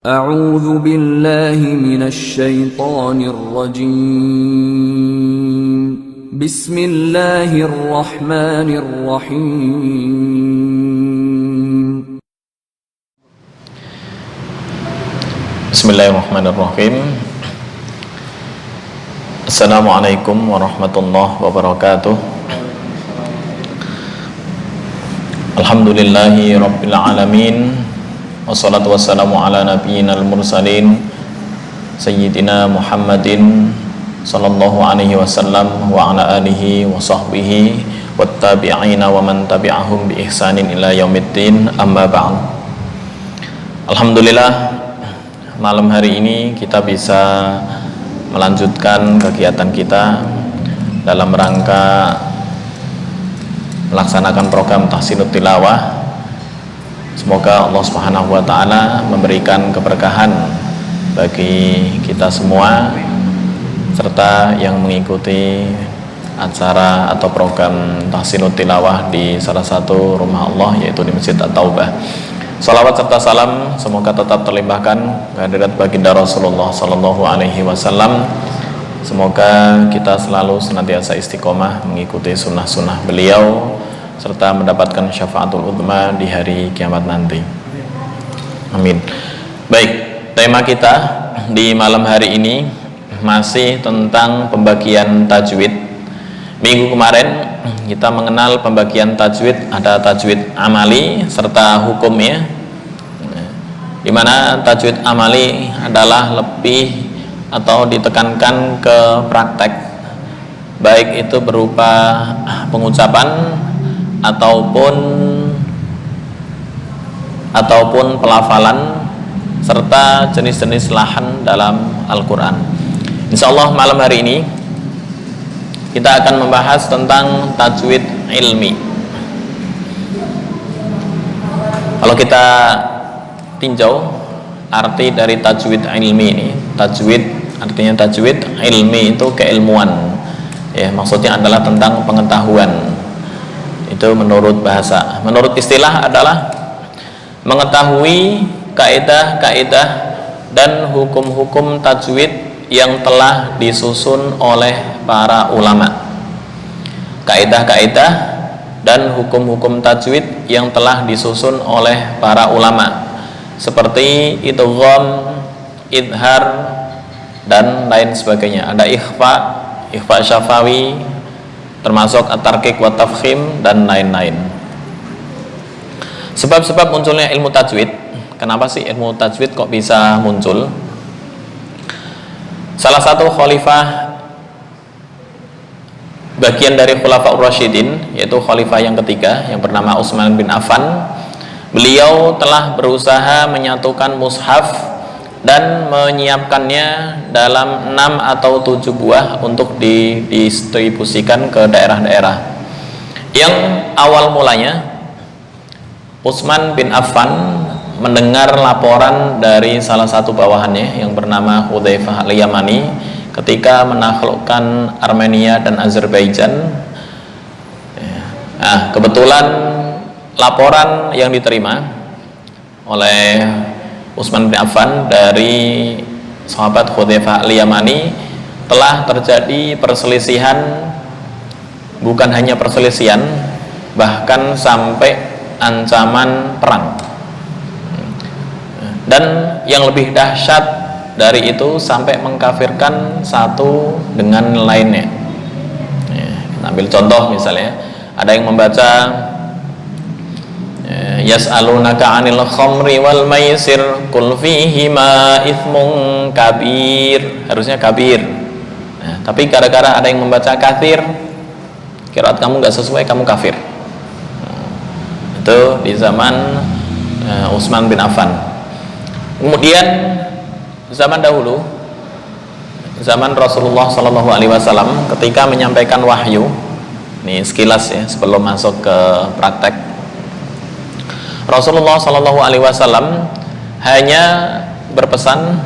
أعوذ بالله من الشيطان الرجيم بسم الله الرحمن الرحيم Bismillahirrahmanirrahim. Assalamualaikum warahmatullahi wabarakatuh. Alhamdulillahi rabbil alamin. Wassalatu wassalamu ala nabiyyinal mursalin Sayyidina Muhammadin sallallahu alaihi wasallam wa ala alihi wa sahbihi wattabi'ina wa man tabi'ahum bi ihsanin ila yaumiddin, amma ba'd. Alhamdulillah, malam hari ini kita bisa melanjutkan kegiatan kita dalam rangka melaksanakan program Tahsinut Tilawah. Semoga Allah Subhanahu wa taala memberikan keberkahan bagi kita semua serta yang mengikuti acara atau program Tahsinut Tilawah di salah satu rumah Allah, yaitu di Masjid At-Taubah. Salawat serta salam semoga tetap terlimpahkan kehadirat baginda Rasulullah sallallahu alaihi wasallam. Semoga kita selalu senantiasa istiqomah mengikuti sunnah-sunnah beliau serta mendapatkan syafaatul uzma di hari kiamat nanti. Amin. Baik, tema kita di malam hari ini masih tentang pembagian tajwid. Minggu kemarin kita mengenal pembagian tajwid, ada tajwid amali serta hukumnya, di mana tajwid amali adalah lebih atau ditekankan ke praktek, baik itu berupa pengucapan ataupun pelafalan serta jenis-jenis lahan dalam Al-Quran. Insyaallah malam hari ini kita akan membahas tentang tajwid ilmi. Kalau kita tinjau arti dari tajwid ilmi ini, tajwid artinya tajwid, ilmi itu keilmuan, ya, maksudnya adalah tentang pengetahuan. Itu menurut bahasa. Menurut istilah adalah mengetahui kaidah-kaidah dan hukum-hukum tajwid yang telah disusun oleh para ulama. Kaidah-kaidah dan hukum-hukum tajwid yang telah disusun oleh para ulama, seperti idgham, idhar dan lain sebagainya. Ada ikhfa syafawi, termasuk at-tarqiq wa tafkhim dan lain-lain. Sebab-sebab munculnya ilmu tajwid. Kenapa sih ilmu tajwid kok bisa muncul? Salah satu khalifah bagian dari Khulafaur Rasyidin, yaitu khalifah yang ketiga yang bernama Utsman bin Affan, beliau telah berusaha menyatukan mushaf dan menyiapkannya dalam 6 atau 7 buah untuk didistribusikan ke daerah-daerah. Yang awal mulanya Utsman bin Affan mendengar laporan dari salah satu bawahannya yang bernama Hudzaifah al-Yamani ketika menaklukkan Armenia dan Azerbaijan. Nah, kebetulan laporan yang diterima oleh Utsman bin Affan dari sahabat Hudzaifah al-Yamani, telah terjadi perselisihan, bukan hanya perselisihan, bahkan sampai ancaman perang. Dan yang lebih dahsyat dari itu sampai mengkafirkan satu dengan lainnya. Ambil contoh misalnya, ada yang membaca yas'alunaka 'anil khamri wal maisir qul fihima itsmun kabir, harusnya kabir. Nah, tapi gara-gara ada yang membaca katsir, qiraat kamu nggak sesuai, kamu kafir. Itu di zaman Utsman bin Affan. Kemudian zaman dahulu, zaman Rasulullah Shallallahu Alaihi Wasallam, ketika menyampaikan wahyu, ini sekilas ya sebelum masuk ke praktek, Rasulullah Shallallahu Alaihi Wasallam hanya berpesan,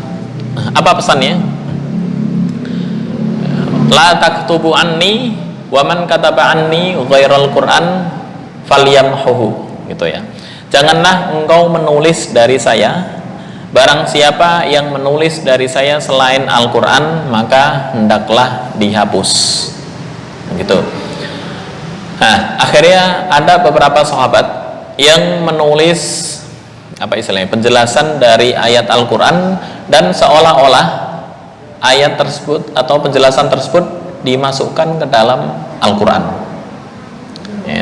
apa pesannya? La taktubu anni wa man kataba anni ghairal Quran falyamhuhu, gitu ya. Janganlah engkau menulis dari saya barang siapa yang menulis dari saya selain Al-Quran maka hendaklah dihapus. Gitu. Nah, akhirnya ada beberapa sahabat yang menulis penjelasan dari ayat Al-Quran, dan seolah-olah ayat tersebut atau penjelasan tersebut dimasukkan ke dalam Al-Quran.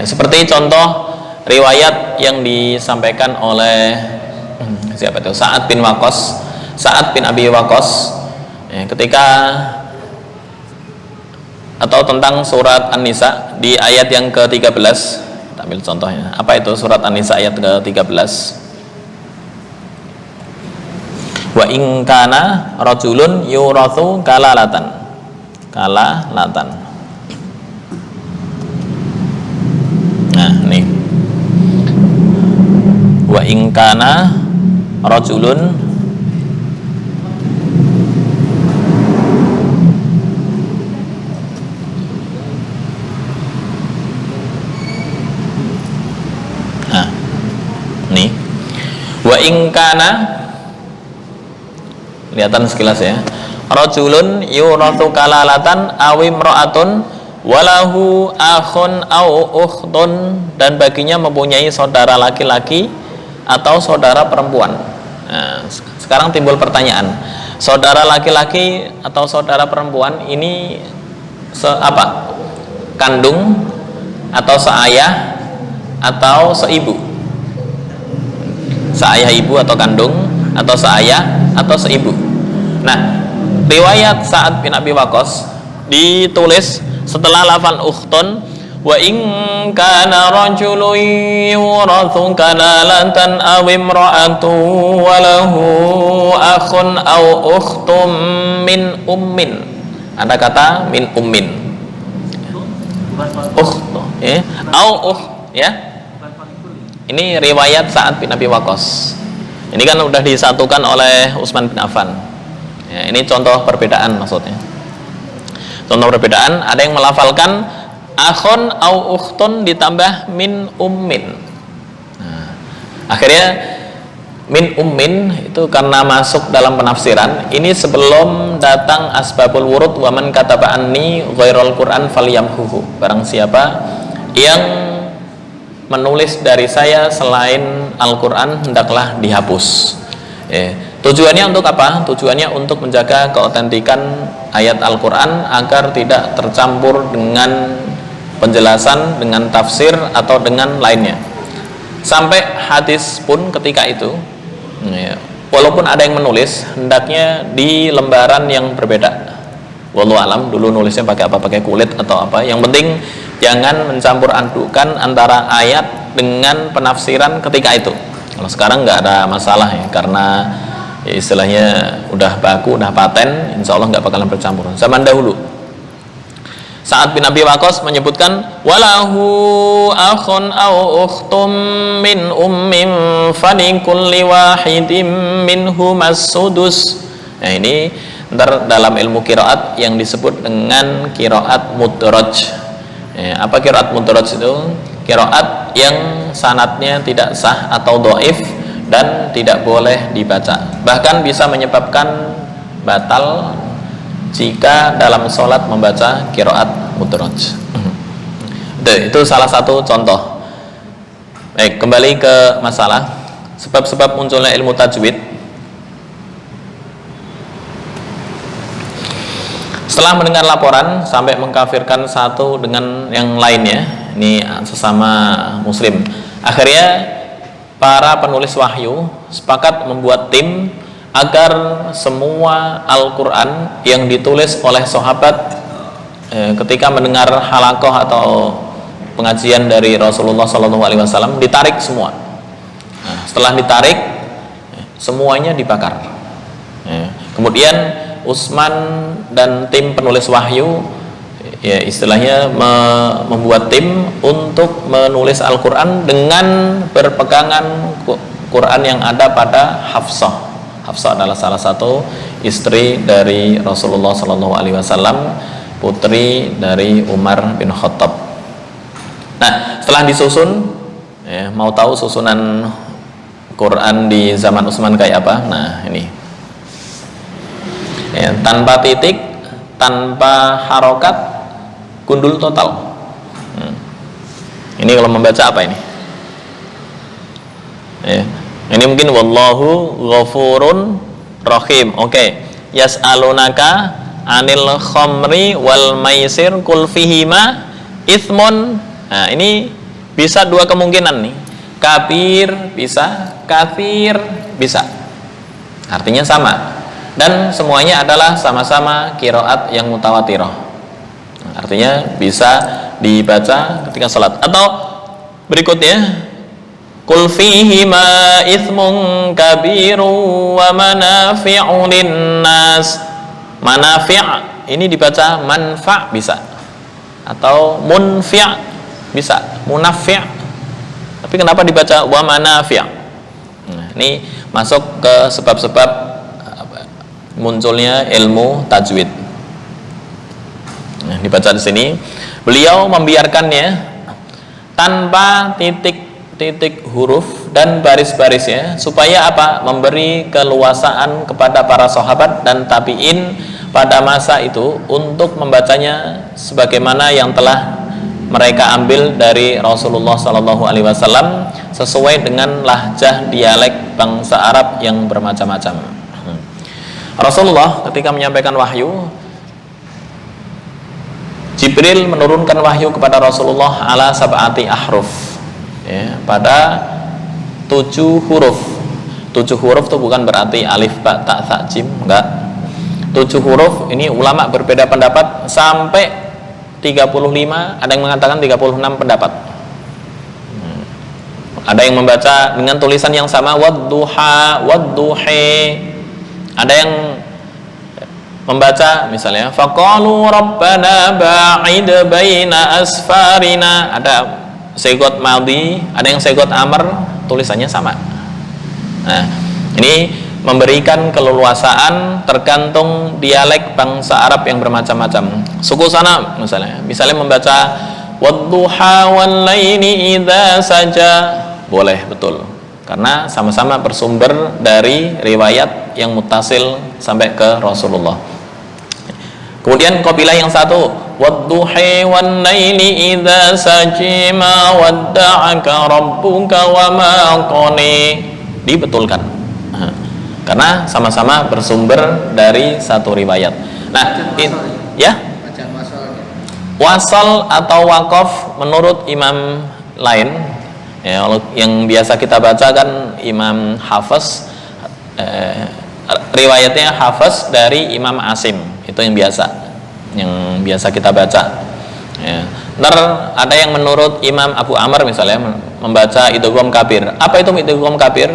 Seperti contoh riwayat yang disampaikan oleh siapa itu? Sa'ad bin Abi Waqqas, ketika atau tentang surat An-Nisa di ayat yang ke-13. Kita ambil contohnya. Apa itu surat An-Nisa ayat ke-13? Wa in kana rajulun yurathu kalalatan. Nah, nih. Wa in kana rajulun wa ingkana, kelihatan sekilas ya, rajulun yurathu kalalatan awim ro'atun walahu akhun au ukhtun, dan baginya mempunyai saudara laki-laki atau saudara perempuan. Nah, sekarang timbul pertanyaan, saudara laki-laki atau saudara perempuan ini apa? Kandung atau seayah atau seibu? Seayah ibu atau kandung, atau seayah atau seibu. Nah, riwayat Sa'ad bin Abi Waqqas ditulis setelah lafal ukhtun, wa in kana rajulun yurathu kalalatan aw imra'atun wa lahu akhun aw ukhtun min ummin. Ada kata min ummin. Ini riwayat Sa'ad bin Abi Waqqas. Ini kan udah disatukan oleh Utsman bin Affan. Ya, ini contoh perbedaan maksudnya. Contoh perbedaan, ada yang melafalkan akhun au ukhtun ditambah min ummin. Nah, akhirnya min ummin itu karena masuk dalam penafsiran. Ini sebelum datang asbabul wurud wa man kataba anni ghairal Qur'an falyamhuhu. Barang siapa yang menulis dari saya selain Al-Quran hendaklah dihapus. Tujuannya untuk apa? Tujuannya untuk menjaga keotentikan ayat Al-Quran agar tidak tercampur dengan penjelasan, dengan tafsir atau dengan lainnya. Sampai hadis pun ketika itu, walaupun ada yang menulis, hendaknya di lembaran yang berbeda. Wallahu alam, dulu nulisnya pakai apa? Pakai kulit atau apa? Yang penting jangan mencampur adukan antara ayat dengan penafsiran ketika itu. Kalau sekarang nggak ada masalah ya, karena ya istilahnya udah baku, udah paten, insya Allah nggak bakalan bercampur. Zaman dahulu Sa'ad bin Abi Waqqas menyebutkan walahu akhun au ukhtum min ummin falikulli wahidin minhum as-sudus. Nah, ini ntar dalam ilmu qiraat yang disebut dengan qiraat mudraj. Apa qiraat mudraj itu? Qiraat yang sanadnya tidak sah atau dhaif dan tidak boleh dibaca, bahkan bisa menyebabkan batal jika dalam sholat membaca qiraat mudraj. Itu salah satu contoh. Baik, kembali ke masalah sebab-sebab munculnya ilmu tajwid. Setelah mendengar laporan sampai mengkafirkan satu dengan yang lainnya, ini sesama muslim, akhirnya para penulis wahyu sepakat membuat tim agar semua Al-Quran yang ditulis oleh sahabat ketika mendengar halaqah atau pengajian dari Rasulullah SAW ditarik semua. Nah, setelah ditarik, semuanya dibakar. Kemudian Utsman dan tim penulis wahyu ya istilahnya membuat tim untuk menulis Al-Quran dengan berpegangan Quran yang ada pada Hafsah. Hafsah adalah salah satu istri dari Rasulullah SAW, putri dari Umar bin Khattab. Nah, setelah disusun, mau tahu susunan Quran di zaman Utsman kayak apa? Nah, ini. Ya, tanpa titik, tanpa harokat, gundul total. Ini kalau membaca apa ini? Ya. Ini mungkin wallahu ghafurun rahim. Oke. Yas'alunaka anil khamri wal maisir kul fihima ithmun. Nah, ini bisa dua kemungkinan nih. Kabir bisa, kathir bisa. Artinya sama. Dan semuanya adalah sama-sama qiraat yang mutawatirah. Artinya bisa dibaca ketika salat. Atau berikutnya, qul fihima ithmun kabiru wa manafi'u linnas. Manafi' ini dibaca manfa' bisa, atau munfi' bisa, munafi'. Tapi kenapa dibaca wa manafi'? Nah, ini masuk ke sebab-sebab munculnya ilmu tajwid. Nah, dibaca di sini. Beliau membiarkannya tanpa titik-titik huruf dan baris-barisnya supaya apa? Memberi keluasaan kepada para sahabat dan tabi'in pada masa itu untuk membacanya sebagaimana yang telah mereka ambil dari Rasulullah SAW sesuai dengan lahjah dialek bangsa Arab yang bermacam-macam. Rasulullah ketika menyampaikan wahyu, Jibril menurunkan wahyu kepada Rasulullah ala sab'ati ahruf, ya, pada 7 huruf. 7 huruf itu bukan berarti alif, ba, ta, tha, jim, enggak. 7 huruf ini ulama berbeda pendapat sampai 35, ada yang mengatakan 36 pendapat. Ada yang membaca dengan tulisan yang sama wadduha, wadduhi. Ada yang membaca misalnya faqalu rabbana ba'id baina asfarina. Ada segot madhi, ada yang segot amr, tulisannya sama. Nah, ini memberikan keleluasaan tergantung dialek bangsa Arab yang bermacam-macam. Suku sana misalnya membaca wadduha wal laili idza saja, boleh, betul, karena sama-sama bersumber dari riwayat yang muttasil sampai ke Rasulullah. Kemudian qabilah yang satu, wadduhi wan laili idza sajima wadda'aka rabbuka wa ma qani, dibetulkan karena sama-sama bersumber dari satu riwayat. Nah, ya, wasal atau waqaf menurut imam lain, ya, yang biasa kita baca kan Imam Hafiz, riwayatnya Hafiz dari Imam Asim, itu yang biasa kita baca, ya. Ntar ada yang menurut Imam Abu Amr misalnya membaca idgham kabir. Apa itu idgham kabir?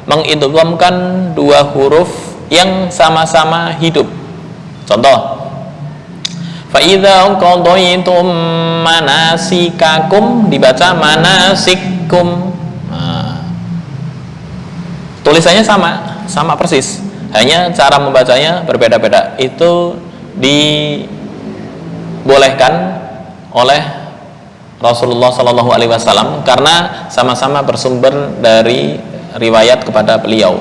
Mengidghamkan 2 huruf yang sama-sama hidup. Contoh, fa idza qadaytum manasikakum, dibaca manasikum. Nah, tulisannya sama persis, hanya cara membacanya berbeda-beda. Itu dibolehkan oleh Rasulullah SAW karena sama-sama bersumber dari riwayat kepada beliau.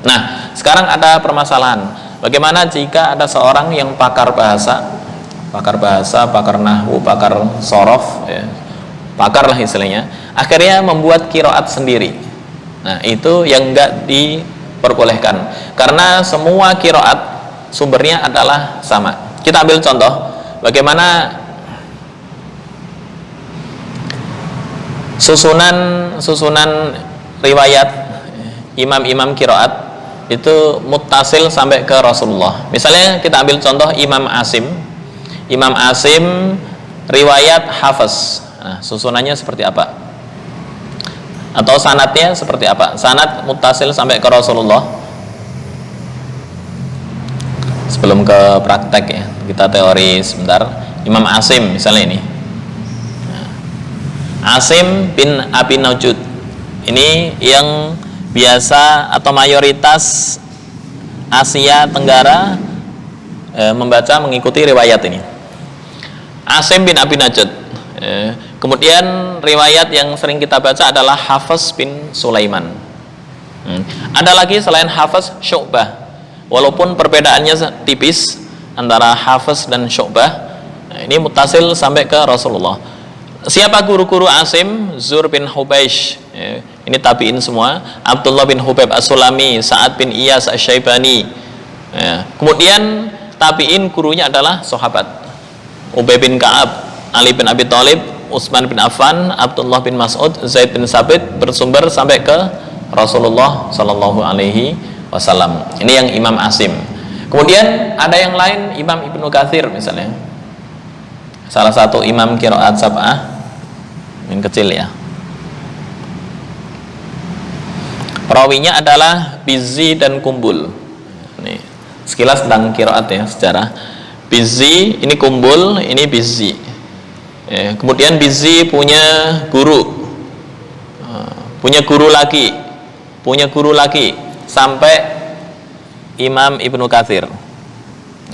Nah, sekarang ada permasalahan. Bagaimana jika ada seorang yang pakar bahasa, pakar nahwu, pakar sorof, ya, pakar lah istilahnya, akhirnya membuat qiraat sendiri. Nah, itu yang enggak diperbolehkan karena semua qiraat sumbernya adalah sama. Kita ambil contoh bagaimana susunan riwayat imam-imam qiraat itu muttasil sampai ke Rasulullah. Misalnya kita ambil contoh Imam Asim riwayat Hafiz. Nah, susunannya seperti apa? Atau sanadnya seperti apa? Sanad muttasil sampai ke Rasulullah. Sebelum ke praktek ya, kita teori sebentar. Imam Asim misalnya ini. Asim bin Abi Najud. Ini yang biasa atau mayoritas Asia Tenggara membaca mengikuti riwayat ini. Asim bin Abi Najud. Kemudian riwayat yang sering kita baca adalah Hafiz bin Sulaiman. Ada lagi selain Hafiz, Syu'bah. Walaupun perbedaannya tipis antara Hafiz dan Syu'bah, nah, ini muttasil sampai ke Rasulullah. Siapa guru-guru Asim? Zur bin Hubaish, ya, ini tabi'in semua. Abdullah bin Hubaib As-Sulami, Sa'ad bin Iyas Asy-Syaibani, ya. Kemudian tabi'in gurunya adalah sahabat, Ubay bin Ka'ab, Ali bin Abi Thalib, Utsman bin Affan, Abdullah bin Mas'ud, Zaid bin Sabit, bersumber sampai ke Rasulullah Sallallahu Alaihi Wasallam. Ini yang Imam Asim. Kemudian ada yang lain, Imam Ibnu Katsir misalnya, salah satu imam qiraat sab'ah, yang kecil ya. Perawinya adalah Bizzi dan Kumbul. Nih, sekilas tentang qiraat ya, sejarah. Bizzi ini Kumbul, ini Bizzi. Ya, kemudian Bizzi punya guru lagi sampai Imam Ibnu Katsir.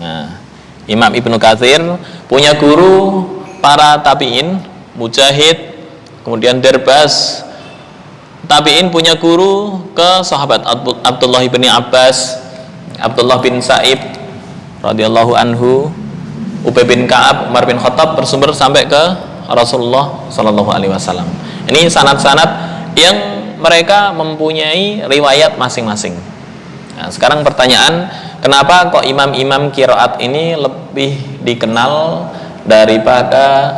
Nah, Imam Ibnu Katsir punya guru para tabi'in, Mujahid, kemudian Derbas. Tabi'in punya guru ke sahabat Abdullah bin Abbas, Abdullah bin Sa'ib radhiyallahu anhu, Ubay bin Ka'ab, Umar bin Khattab, bersumber sampai ke Rasulullah sallallahu alaihi wasallam. Ini sanad-sanad yang mereka mempunyai riwayat masing-masing. Nah, sekarang pertanyaan, kenapa kok imam-imam qiraat ini lebih dikenal daripada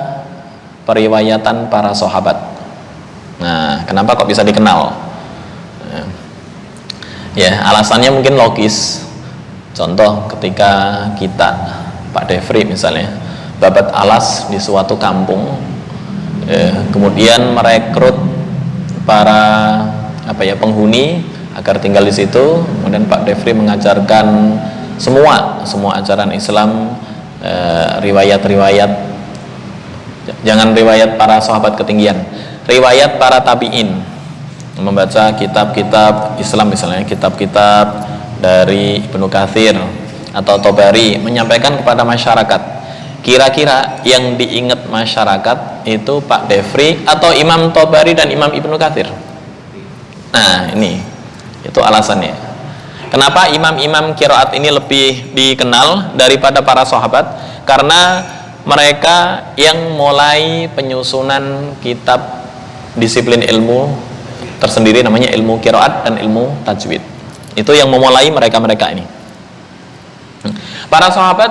periwayatan para sahabat? Nah, kenapa kok bisa dikenal? Ya, alasannya mungkin logis. Contoh, ketika kita, Pak Devri misalnya, babat alas di suatu kampung, kemudian merekrut para penghuni agar tinggal di situ. Kemudian Pak Devri mengajarkan semua ajaran Islam, riwayat-riwayat, jangan riwayat para sahabat ketinggian, riwayat para tabi'in, membaca kitab-kitab Islam misalnya, kitab-kitab dari Ibnu Katsir atau Tobari, menyampaikan kepada masyarakat. Kira-kira yang diingat masyarakat itu Pak Devri atau Imam Tobari dan Imam Ibnu Katsir? Nah, ini itu alasannya. Kenapa imam-imam qiraat ini lebih dikenal daripada para sahabat? Karena mereka yang mulai penyusunan kitab disiplin ilmu tersendiri, namanya ilmu qiraat dan ilmu tajwid. Itu yang memulai mereka-mereka ini. Para sahabat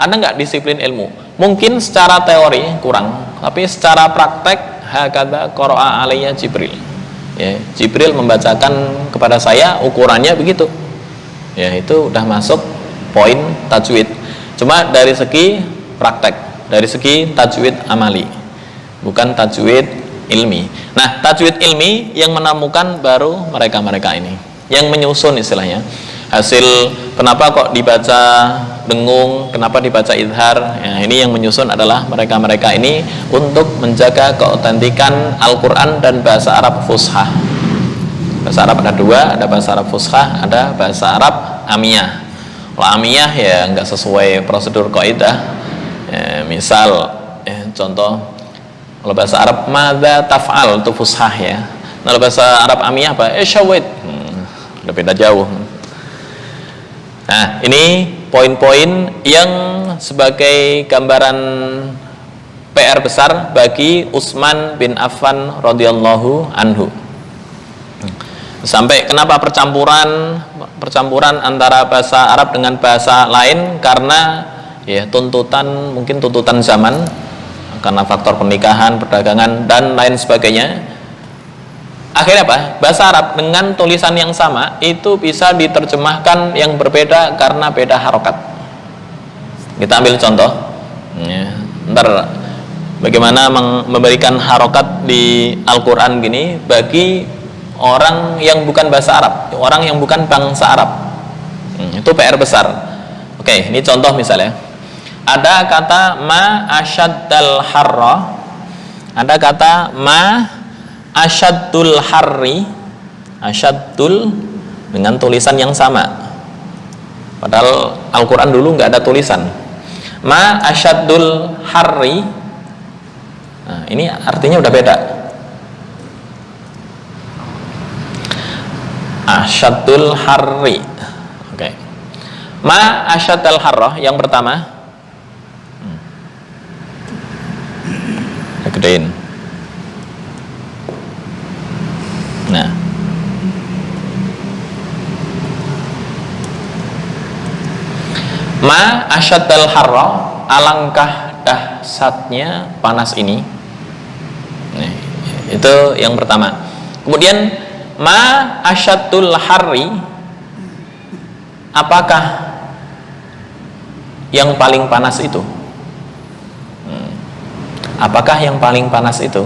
ada nggak disiplin ilmu? Mungkin secara teori kurang, tapi secara praktek hakadha qara'a alayya Jibril. Ya, Jibril membacakan kepada saya, ukurannya begitu. Ya, itu udah masuk poin tajwid. Cuma dari segi praktek, dari segi tajwid amali, bukan tajwid ilmi. Nah, tajwid ilmi yang menemukan baru mereka-mereka ini, yang menyusun istilahnya. Hasil kenapa kok dibaca dengung, kenapa dibaca idhar, ya, ini yang menyusun adalah mereka-mereka ini untuk menjaga keautentikan Al-Quran dan bahasa Arab Fushah. Bahasa Arab ada dua, ada bahasa Arab Fushah, ada bahasa Arab Amiyah. Kalau Amiyah ya nggak sesuai prosedur kaidah. Ya, misal contoh, kalau bahasa Arab madza taf'al itu Fushah ya. Kalau bahasa Arab Amiyah apa? Syawid. Udah beda jauh. Nah, ini poin-poin yang sebagai gambaran PR besar bagi Utsman bin Affan radhiyallahu anhu. Sampai kenapa percampuran antara bahasa Arab dengan bahasa lain? Karena ya mungkin tuntutan zaman, karena faktor pernikahan, perdagangan dan lain sebagainya. Akhirnya apa? Bahasa Arab dengan tulisan yang sama itu bisa diterjemahkan yang berbeda karena beda harokat. Kita ambil contoh ya, ntar bagaimana memberikan harokat di Al-Quran gini bagi orang yang bukan bahasa Arab, orang yang bukan bangsa Arab. Itu PR besar. Oke, ini contoh misalnya. Ada kata ma asyaddal harra, ada kata ma asyaddul harri, asyaddul dengan tulisan yang sama, padahal Al-Quran dulu nggak ada tulisan. Ma asyaddul harri, nah, ini artinya udah beda. Asyaddul harri. Oke. Ma asyaddal harrah yang pertama. Gedein. Nah. Ma asyaddal harrah, alangkah dahsyatnya panas ini. Nah, itu yang pertama. Kemudian ma asyaddul harri, apakah yang paling panas itu? Apakah yang paling panas itu?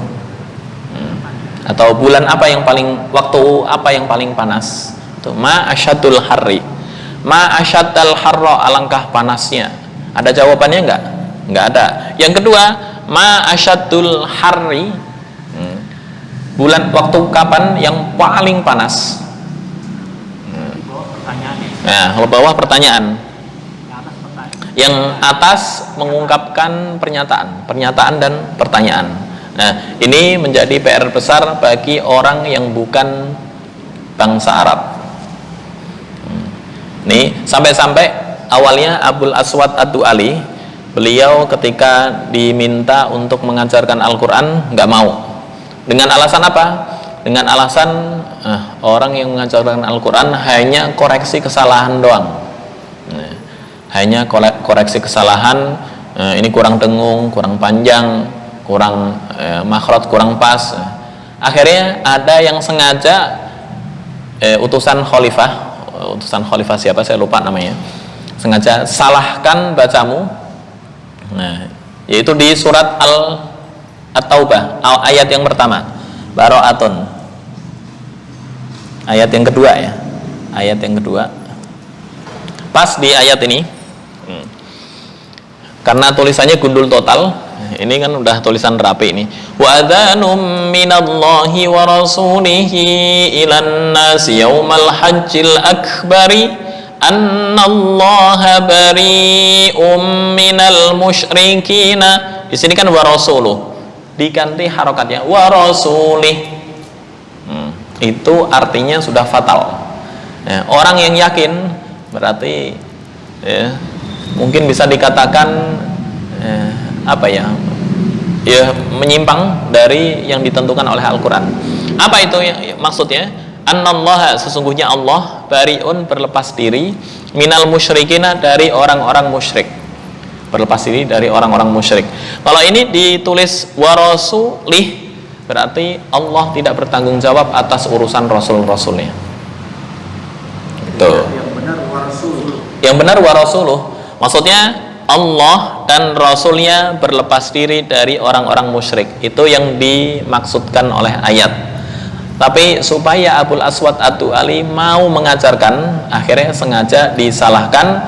Atau bulan apa yang paling, waktu apa yang paling panas? Itu ma asyaddul harri. Ma asyaddal harra, alangkah panasnya. Ada jawabannya enggak? Enggak ada. Yang kedua, ma asyaddul harri, bulan, waktu kapan yang paling panas? Nah, bawah pertanyaan. Yang atas mengungkapkan pernyataan dan pertanyaan. Nah, ini menjadi PR besar bagi orang yang bukan bangsa Arab. Nih, sampai-sampai awalnya Abul Aswad Ad-Du'ali, beliau ketika diminta untuk mengajarkan Al-Quran nggak mau. Dengan alasan apa? Dengan alasan orang yang mengajarkan Al-Quran hanya koreksi kesalahan doang. Hanya koreksi kesalahan, ini kurang dengung, kurang panjang, kurang makhraj, kurang pas. Akhirnya ada yang sengaja utusan khalifah siapa saya lupa namanya, sengaja salahkan bacamu. Nah, yaitu di surat At-Taubah ayat yang pertama, Bara'atun. Ayat yang kedua ya. Ayat yang kedua. Pas di ayat ini. Karena tulisannya gundul total, ini kan udah tulisan rapi ini. Wa adhanum minallahi wa rasulihi ilan nasi yaumal hajjil akbari annallaha bari'um minal musyrikina. Di sini kan wa rasuluh, diganti harokatnya wa rasulih. Itu artinya sudah fatal. Orang yang yakin berarti mungkin bisa dikatakan menyimpang dari yang ditentukan oleh Al-Quran. Apa itu maksudnya? Annallaha, sesungguhnya Allah, bariun, berlepas diri, minal musyrikina, dari orang-orang musyrik, berlepas diri dari orang-orang musyrik. Kalau ini ditulis warasulih, berarti Allah tidak bertanggung jawab atas urusan rasul-rasulnya. Tuh. Yang benar warasuluh, maksudnya Allah dan Rasulnya berlepas diri dari orang-orang musyrik. Itu yang dimaksudkan oleh ayat. Tapi supaya Abul Aswad Ad-Du'ali mau mengajarkan, akhirnya sengaja disalahkan.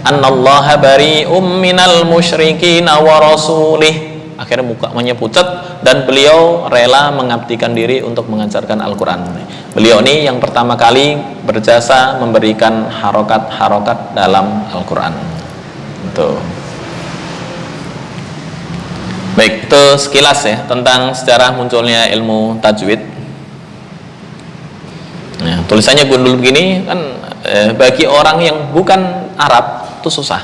Annallaha bari'um minal musyrikin wa rasulih. Akhirnya mukanya pucat dan beliau rela mengabdikan diri untuk mengajarkan Al-Quran. Beliau ini yang pertama kali berjasa memberikan harokat-harokat dalam Al-Quran. Itu. Baik, itu sekilas ya tentang sejarah munculnya ilmu tajwid. Nah, tulisannya gundul begini kan bagi orang yang bukan Arab itu susah.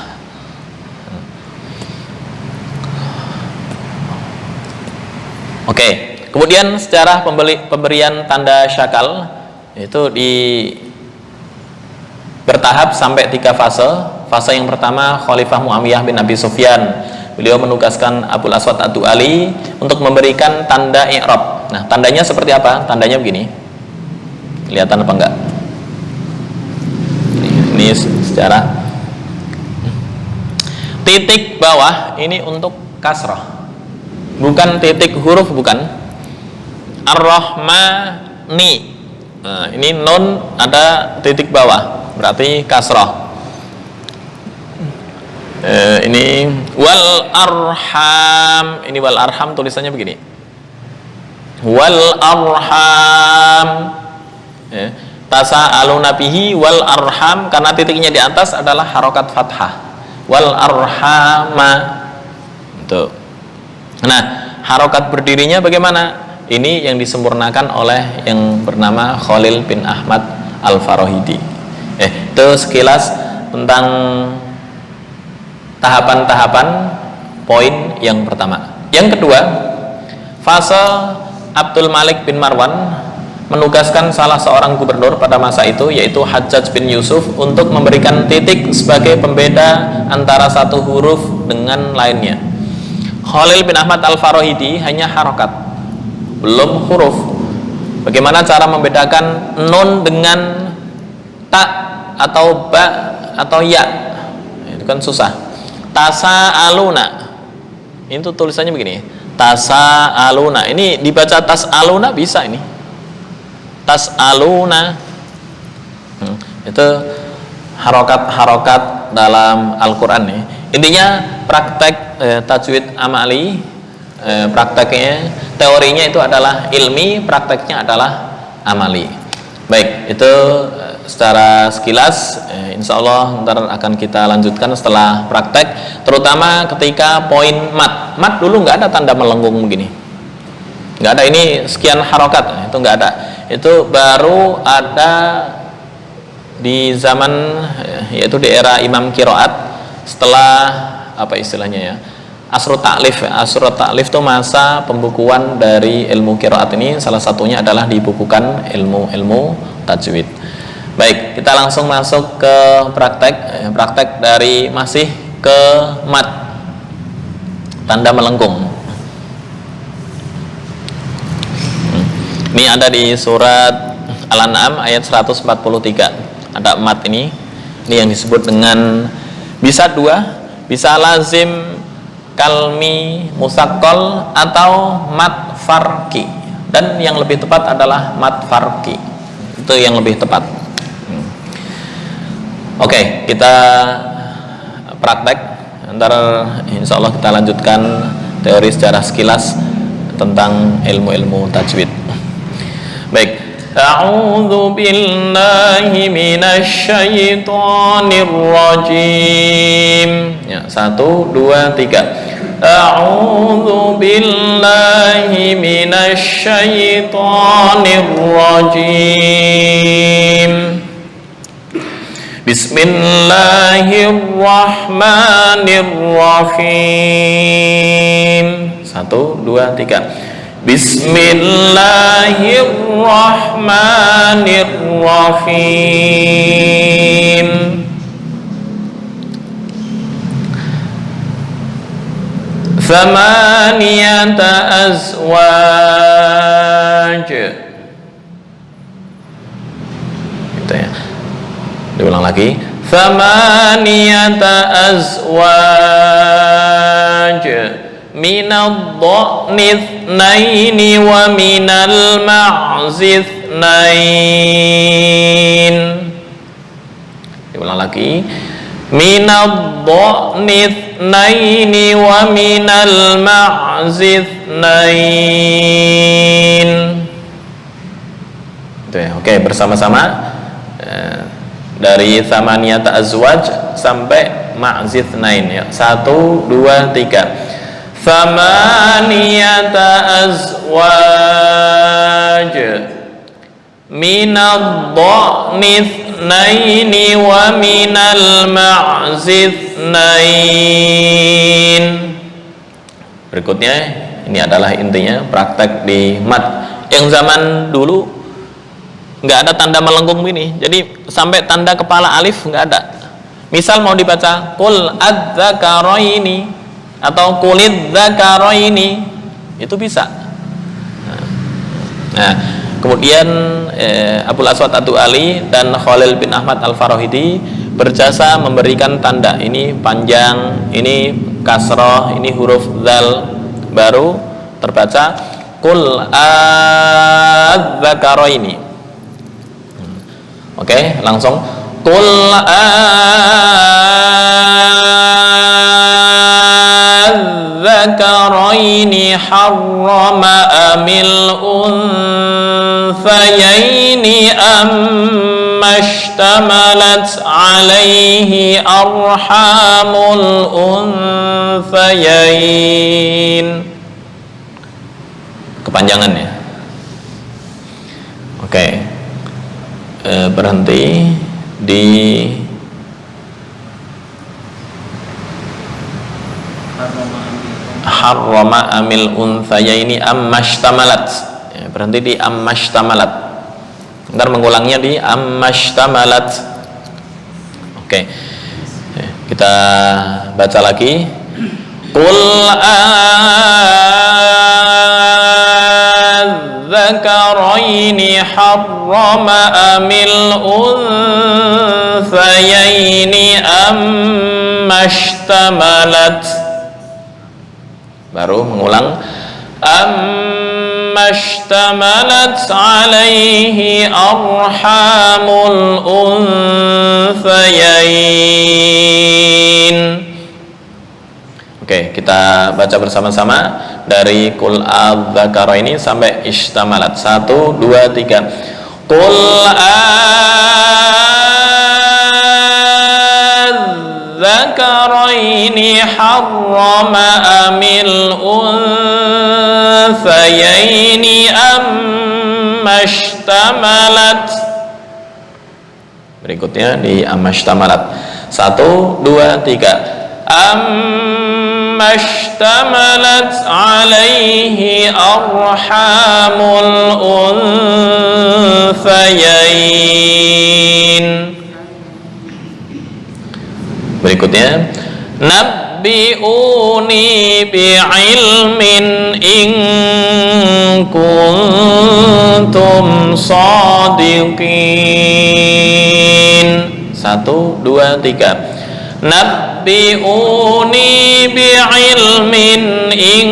Oke, kemudian sejarah pemberian tanda syakal itu bertahap sampai 3 fase. Fase yang pertama, Khalifah Muawiyah bin Abi Sufyan, beliau menugaskan Abul Aswad Ad-Du'ali untuk memberikan tanda i'rab. Nah, tandanya seperti apa? Tandanya begini. Kelihatan apa enggak? Ini sejarah. Titik bawah ini untuk kasrah. Bukan titik huruf, bukan. Ar-Rahmani. Nah, ini nun ada titik bawah, berarti kasrah. Ini wal arham. Ini wal arham tulisannya begini. Wal arham. Tasa'aluna bihi wal arham, karena titiknya di atas adalah harokat fathah. Wal arhama. Tuh. Nah, harokat berdirinya bagaimana? ini yang disempurnakan oleh yang bernama Khalil bin Ahmad Al-Farahidi. Itu sekilas tentang tahapan-tahapan poin yang pertama. Yang kedua, fase Abdul Malik bin Marwan menugaskan salah seorang gubernur pada masa itu, yaitu Hajjaj bin Yusuf, untuk memberikan titik sebagai pembeda antara satu huruf dengan lainnya. Khalil bin Ahmad Al-Farahidi hanya harokat, belum huruf. Bagaimana cara membedakan nun dengan ta atau ba atau ya? Itu kan susah. Tasa'aluna, itu tulisannya begini, tasa'aluna. Ini dibaca tas'aluna bisa ini. Tas'aluna, itu harokat-harokat dalam Al-Quran nih. Intinya praktek tajwid amali, prakteknya, teorinya itu adalah ilmi, prakteknya adalah amali. Baik, itu secara sekilas. Insya Allah ntar akan kita lanjutkan setelah praktek, terutama ketika poin mat. Mat dulu nggak ada tanda melengkung begini, nggak ada. Ini sekian harokat, itu nggak ada. Itu baru ada di zaman, yaitu di era Imam Qiraat, setelah apa istilahnya ya, Asrut Ta'lif. Asrut Ta'lif itu masa pembukuan dari ilmu Qiraat ini, salah satunya adalah dibukukan ilmu tajwid. Baik, kita langsung masuk ke praktek dari masih ke mat, tanda melengkung. Ini ada di surat Al-An'am ayat 143. Ada mat ini yang disebut dengan bisa dua, bisa lazim kalmi musaqqal atau mat farqi. Dan yang lebih tepat adalah mat farqi. Itu yang lebih tepat. Oke, kita praktek. Ntar insya Allah kita lanjutkan teori secara sekilas tentang ilmu-ilmu tajwid. Baik, a'udzu billahi minasy syaithanir rajim. Ya, 1 2 3. A'udzu billahi minasy syaithanir rajim. Bismillahirrahmanirrahim. 1 2 3. Bismillahirrahmanirrahim. Thamaniyata azwaj. Gitu ya. Diulang lagi. Thamaniyata azwaj. Minad dha'ni itsnaini wa minal ma'zi itsnain. Diulang lagi. Minad dha'ni itsnaini wa minal ma'zi itsnain. Itu ya. Oke, bersama-sama dari thamaniyata azwaj sampai ma'zi itsnain ya. 1 2 3. Thamaniyata azwaj minad dha'ni itsnaini wa minal ma'zi itsnain. Berikutnya ini adalah intinya praktek di mat. Yang zaman dulu nggak ada tanda melengkung ini, jadi sampai tanda kepala alif nggak ada. Misal mau dibaca qul adz-dzakaraini atau kulid dzakaraini, itu bisa. Nah, kemudian Abul Aswad Ad-Du'ali dan Khalil bin Ahmad Al-Farahidi berjasa memberikan tanda. Ini panjang, ini kasroh, ini huruf dzal, baru terbaca qul adz-dzakaraini. Oke, langsung qul adz-dzakaraini harrama amil unthayaini amma ishtamalat alaihi arhamul unthayain. Kepanjangannya Oke. Berhenti di harrama amil unthayaini ammashtamalat. Berhenti di ammashtamalat. Ntar mengulangnya di ammashtamalat. Oke. Kita baca lagi. Qul adzakaraini harrama amil unthayaini ammashtamalat. Baru mengulang ammashtamalat alaihi arhamul unthayain. Oke, kita baca bersama-sama dari Qul adzakaraini sampai ishtamalat. 1, 2, 3. Qul adzakaraini harrama amil unthayaini ammashtamalat. Berikutnya di ammashtamalat. 1, 2, 3. ammashtamalat alaihi arhamul unthayain. Berikutnya nabbi'uni bi'ilmin in kuntum shadiqin. 1, 2, 3. Nabbi'uni bi'ilmin in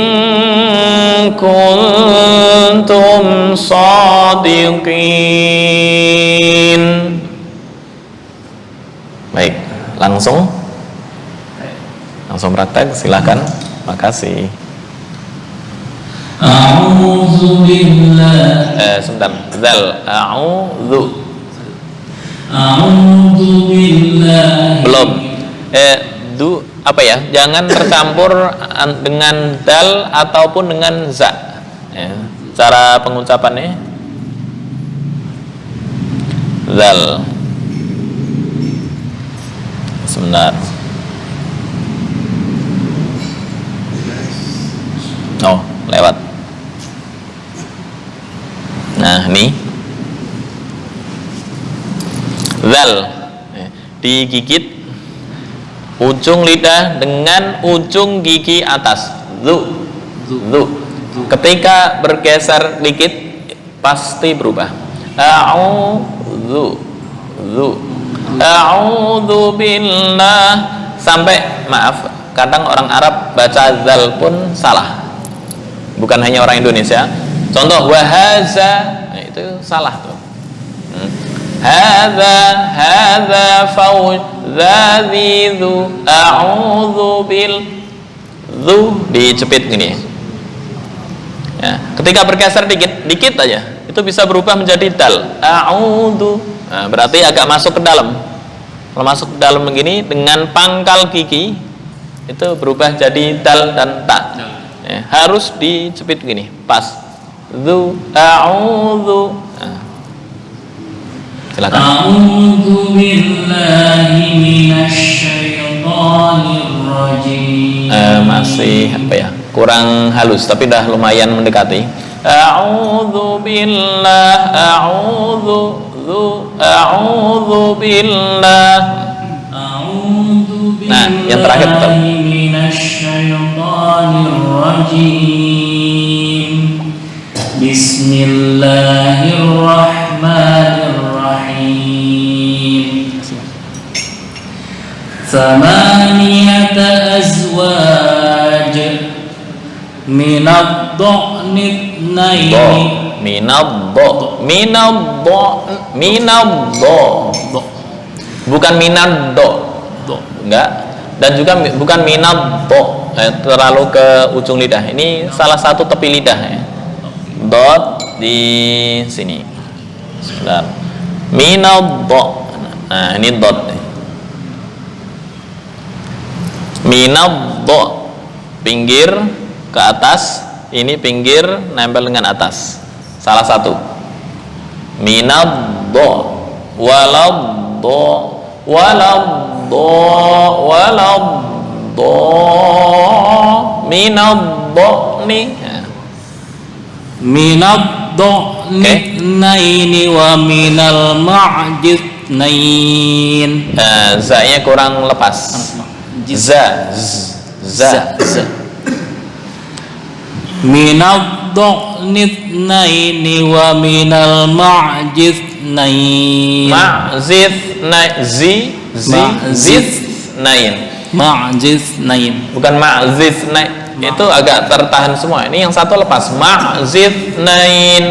kuntum shadiqin. Baik, langsung praktek, silakan. Makasih. A'udzu billahi Sebentar. A'udzu billahi. belum. Apa ya? Jangan tercampur dengan dal ataupun dengan za. Ya. Cara pengucapannya zal. Sebentar. Oh, lewat. Nah, ini zal. Digigit ujung lidah dengan ujung gigi atas. Zu. Ketika bergeser dikit pasti berubah. A'udzu billah. Sampai, maaf, kadang orang Arab baca zal pun salah. Bukan hanya orang Indonesia. Contoh wahaza, nah, itu salah tuh. Hadza fauj dzadzu a'udzu bil dzu dicepit gini. Ya, ketika bergeser dikit aja itu bisa berubah menjadi dal. A'udzu. Nah, berarti agak masuk ke dalam. Kalau masuk ke dalam begini dengan pangkal gigi itu berubah jadi dal dan ta. Ya, harus dicepit begini, pas. Dzu a'udzu. Nah, silakan. A'udzu billahi minasyaitonir rajim. Masih apa ya? Kurang halus tapi dah lumayan mendekati. A'udzu billah, a'udzu billah. Nah, yang terakhir betul. Bismillahirrahmanirrahim. Thamaniyata azwaj minad dha'ni ithnaini. Bukan minaddo, enggak, dan juga bukan minaddo, terlalu ke ujung lidah. Ini salah satu tepi lidah ya. Dot di sini. Sebentar. Minaddo. Nah, ini dot. Minaddo, pinggir ke atas, ini pinggir nempel dengan atas. Salah satu. minaddo waladdo waladdo waladdo minaddo nih. Minad-dha'ni wa minal ma'jithnain. Za-nya kurang lepas. Za. Minad-dha'ni wa minal ma'jithnain. Ma'jithnain. Bukan ma'jithnain. Itu agak tertahan semua. Ini yang satu lepas. Ma'jithnain.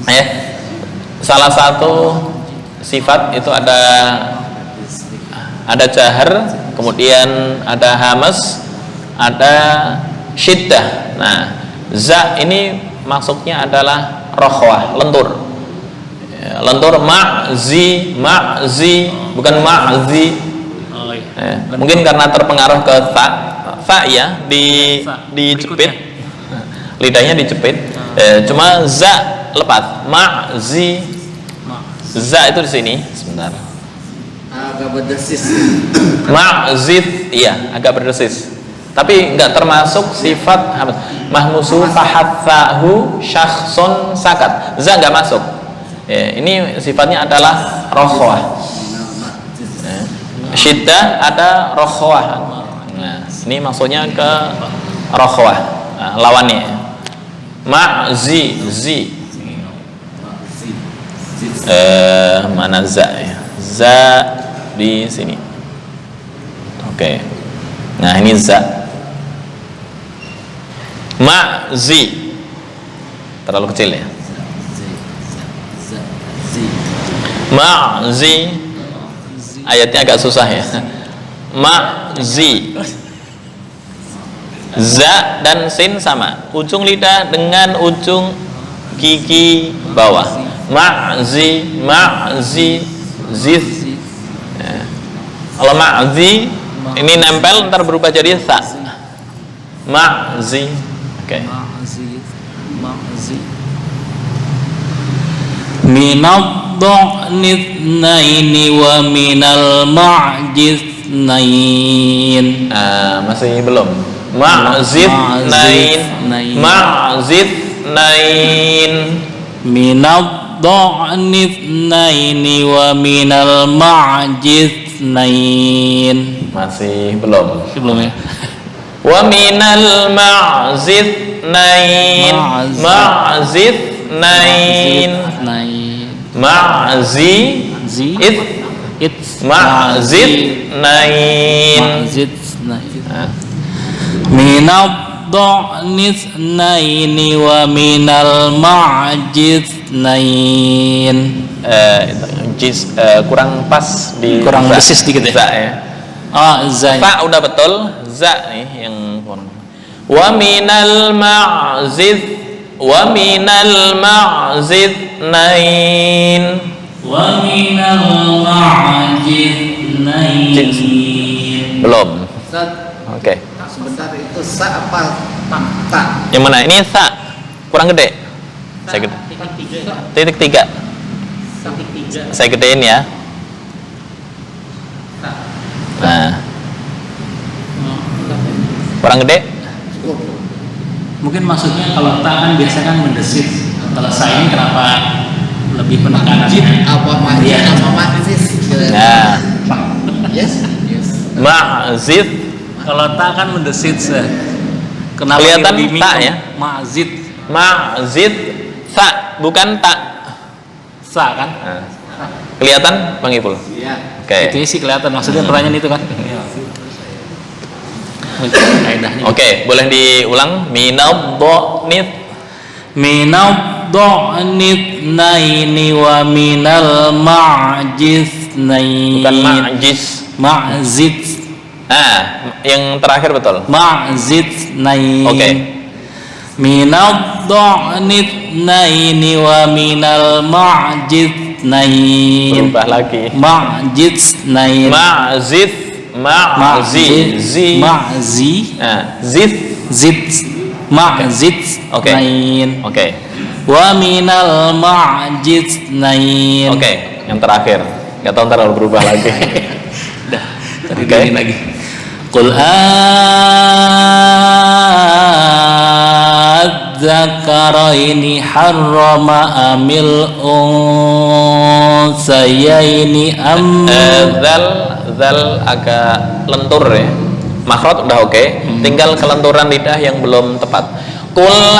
Ya. Salah satu sifat itu ada jahar, kemudian ada hamas, ada syiddah. Nah, za ini maksudnya adalah rokhwah, lentur. Lentur ma'zi, bukan ma'zi. Mungkin karena terpengaruh ke fa ya, dijepit, lidahnya dijepit. Cuma za lepas, ma'zi, za itu di sini. Sebentar. Agak berdesis. Ma'zid, iya, agak berdesis. Tapi enggak termasuk sifat mahmusu fahathahu syakhsun sakat. Za enggak masuk. Ini sifatnya adalah rokhwah. Syiddah ada rokhwah. Nah, ini maksudnya ke rokhwah, lawannya. Ma'zi, mana za ya? Za di sini. Oke. Nah, ini za. Ma'zi. Terlalu kecil ya. Ma'zi. Ayatnya agak susah ya. Ma'zi. Za dan sin sama. Ujung lidah dengan ujung gigi bawah. Ma'zi, ziz. Kalau ma'zi ini nempel ntar berubah jadi sa. Ma'zi. Oke. Minad-dha'ni itsnaini wa minal ma'jithnain. Masih belum. Ma'zithnain. Minad-dha'ni itsnaini wa minal ma'jithnain. Masih belum. Belum ya. Wa minal ma'zithnain. Ma'zithnain. Minad-dha'ni itsnaini wa minal ma'jithnain. Kurang pas di kurang desis sedikit ya. Za ya. Za. Fa udah betul, za nih yang kurang. Wa minal ma'zithnain. Wa minal ma'jithnain. Belum. Oke. Sebentar, itu sa apa ta? Yang mana? Ini sa. Kurang gede. Saya gede. Titik 3. Saya gedein ya. Nah. Kurang gede? Mungkin maksudnya kalau ta kan biasa kan mendesis. Kalau sa ini kenapa lebih penekanannya? Apa majid apa majid? Nah. Yes. Ma'zid. Kalau ta kan mendesis. Kenapa Kelihatan lebih ta ya? Ma'zid. Ma'zid sa, bukan ta. Sa kan? Nah. Kelihatan Bang Ipul? Iya. Oke. Itu sih kelihatan maksudnya pertanyaan itu kan. Oke, boleh diulang. Minad-dha'ni itsnaini wa minal ma'jithnain. Bukan ma'jiz. Ma'zid. Yang terakhir betul. Ma'jithnain. Oke. Minad-dha'ni itsnaini wa minal ma'jithnain. Berubah lagi. Ma'jithnain. Ma'zid. Ma'zi. Zid. Ma'zid. Nain. Oke. wa minal ma'jiz nain. Oke, yang terakhir. Nggak tahu ntar kalau berubah lagi. Dah, tadi Oke. ini lagi. Qul adzakaraini harrama amil unsayaini Zal agak lentur ya. Makhraj udah oke. Tinggal kelenturan lidah yang belum tepat. Qul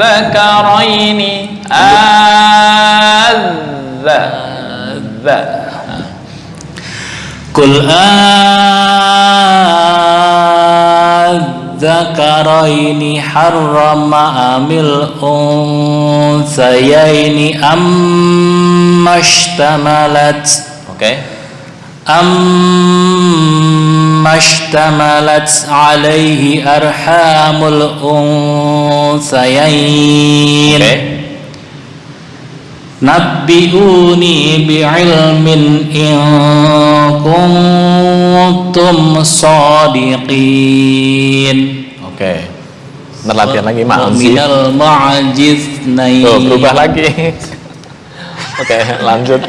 adzakaraini Qul adzakaraini harrama amil unsayaini ammashtamalat alaihi arhamul unsayain. Nabbi'uni bi'ilmin in kuntum shadiqin. Oke. Ntar latihan lagi maaf sih. Minal ma'jiz nain. Tuh, berubah lagi. Oke, lanjut.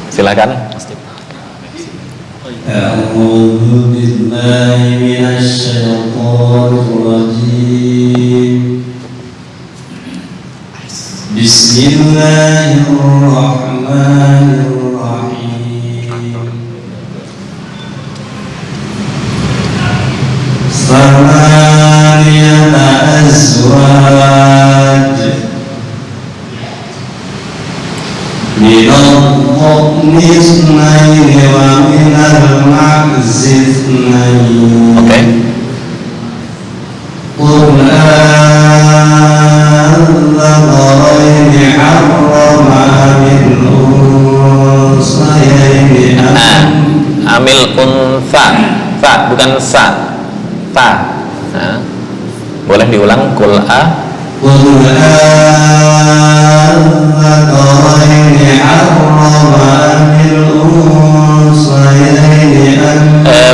Silakan. A'udzu billahi minasy syaithanir rajim. Bismillahirrahmanirrahim. Samaniyata azwaj minal mu'min itsnaini wa minal ma'z itsnaini. Oke. Qul adzakaraini harrama amil unsayaini Amil unsa. Fa bukan sa. Fa. Nah. Boleh diulang. Qul Qul adzakaraini harrama amil unsayaini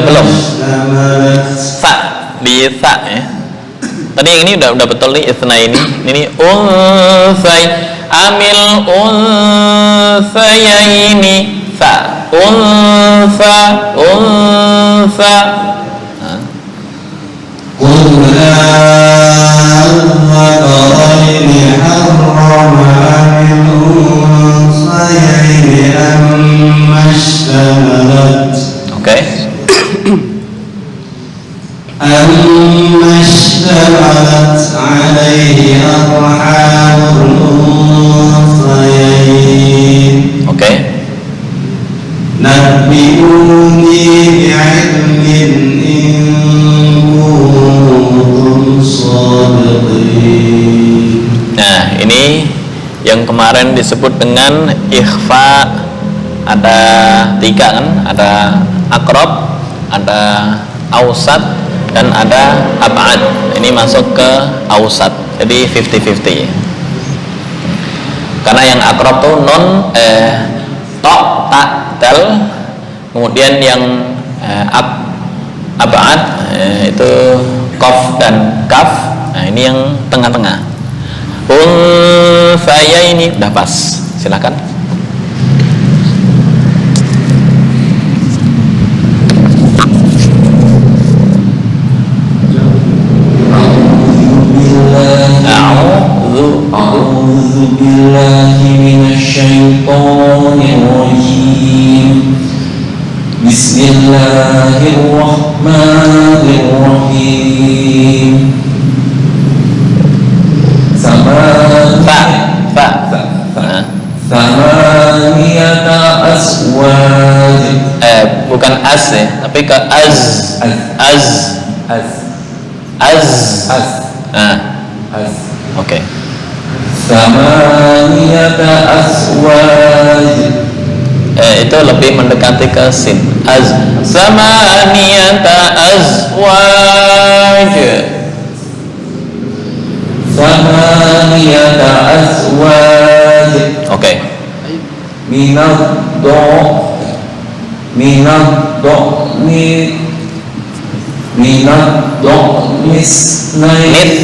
belum. ammashtamalat. Sa di sa ya. Tadi yang ini udah betul nih isna ini. Ini unsay amil unsayaini sa unsa. Qul adzakaraini harrama amil unsayaini ammashtamalat. Oke. ammashtamalat alaihi arhamul unsayain. Oke. Nabbi'uni bi'ilmin in kuntum shadiqin. Nah, ini yang kemarin disebut dengan ikhfa. Ada 3 kan? Ada akrob, ada ausat, dan ada ab'ad. Ini masuk ke ausat. Jadi 50-50. Karena yang akrob tuh non to, ta, dal. Kemudian yang ab'ad itu qaf dan kaf. Nah, ini yang tengah-tengah. Saya ini udah pas. Silakan. A'udzu billahi minasy syaithanir rajim. Bismillahirrahmanirrahim. Samaniyata aswaj. Bukan as ya, tapi ke az. Oke. Samaniyata aswaj. Itu lebih mendekati ke sin. Samaniyata azwaj. Samaniyata aswaj. Oke. minad do'nis nit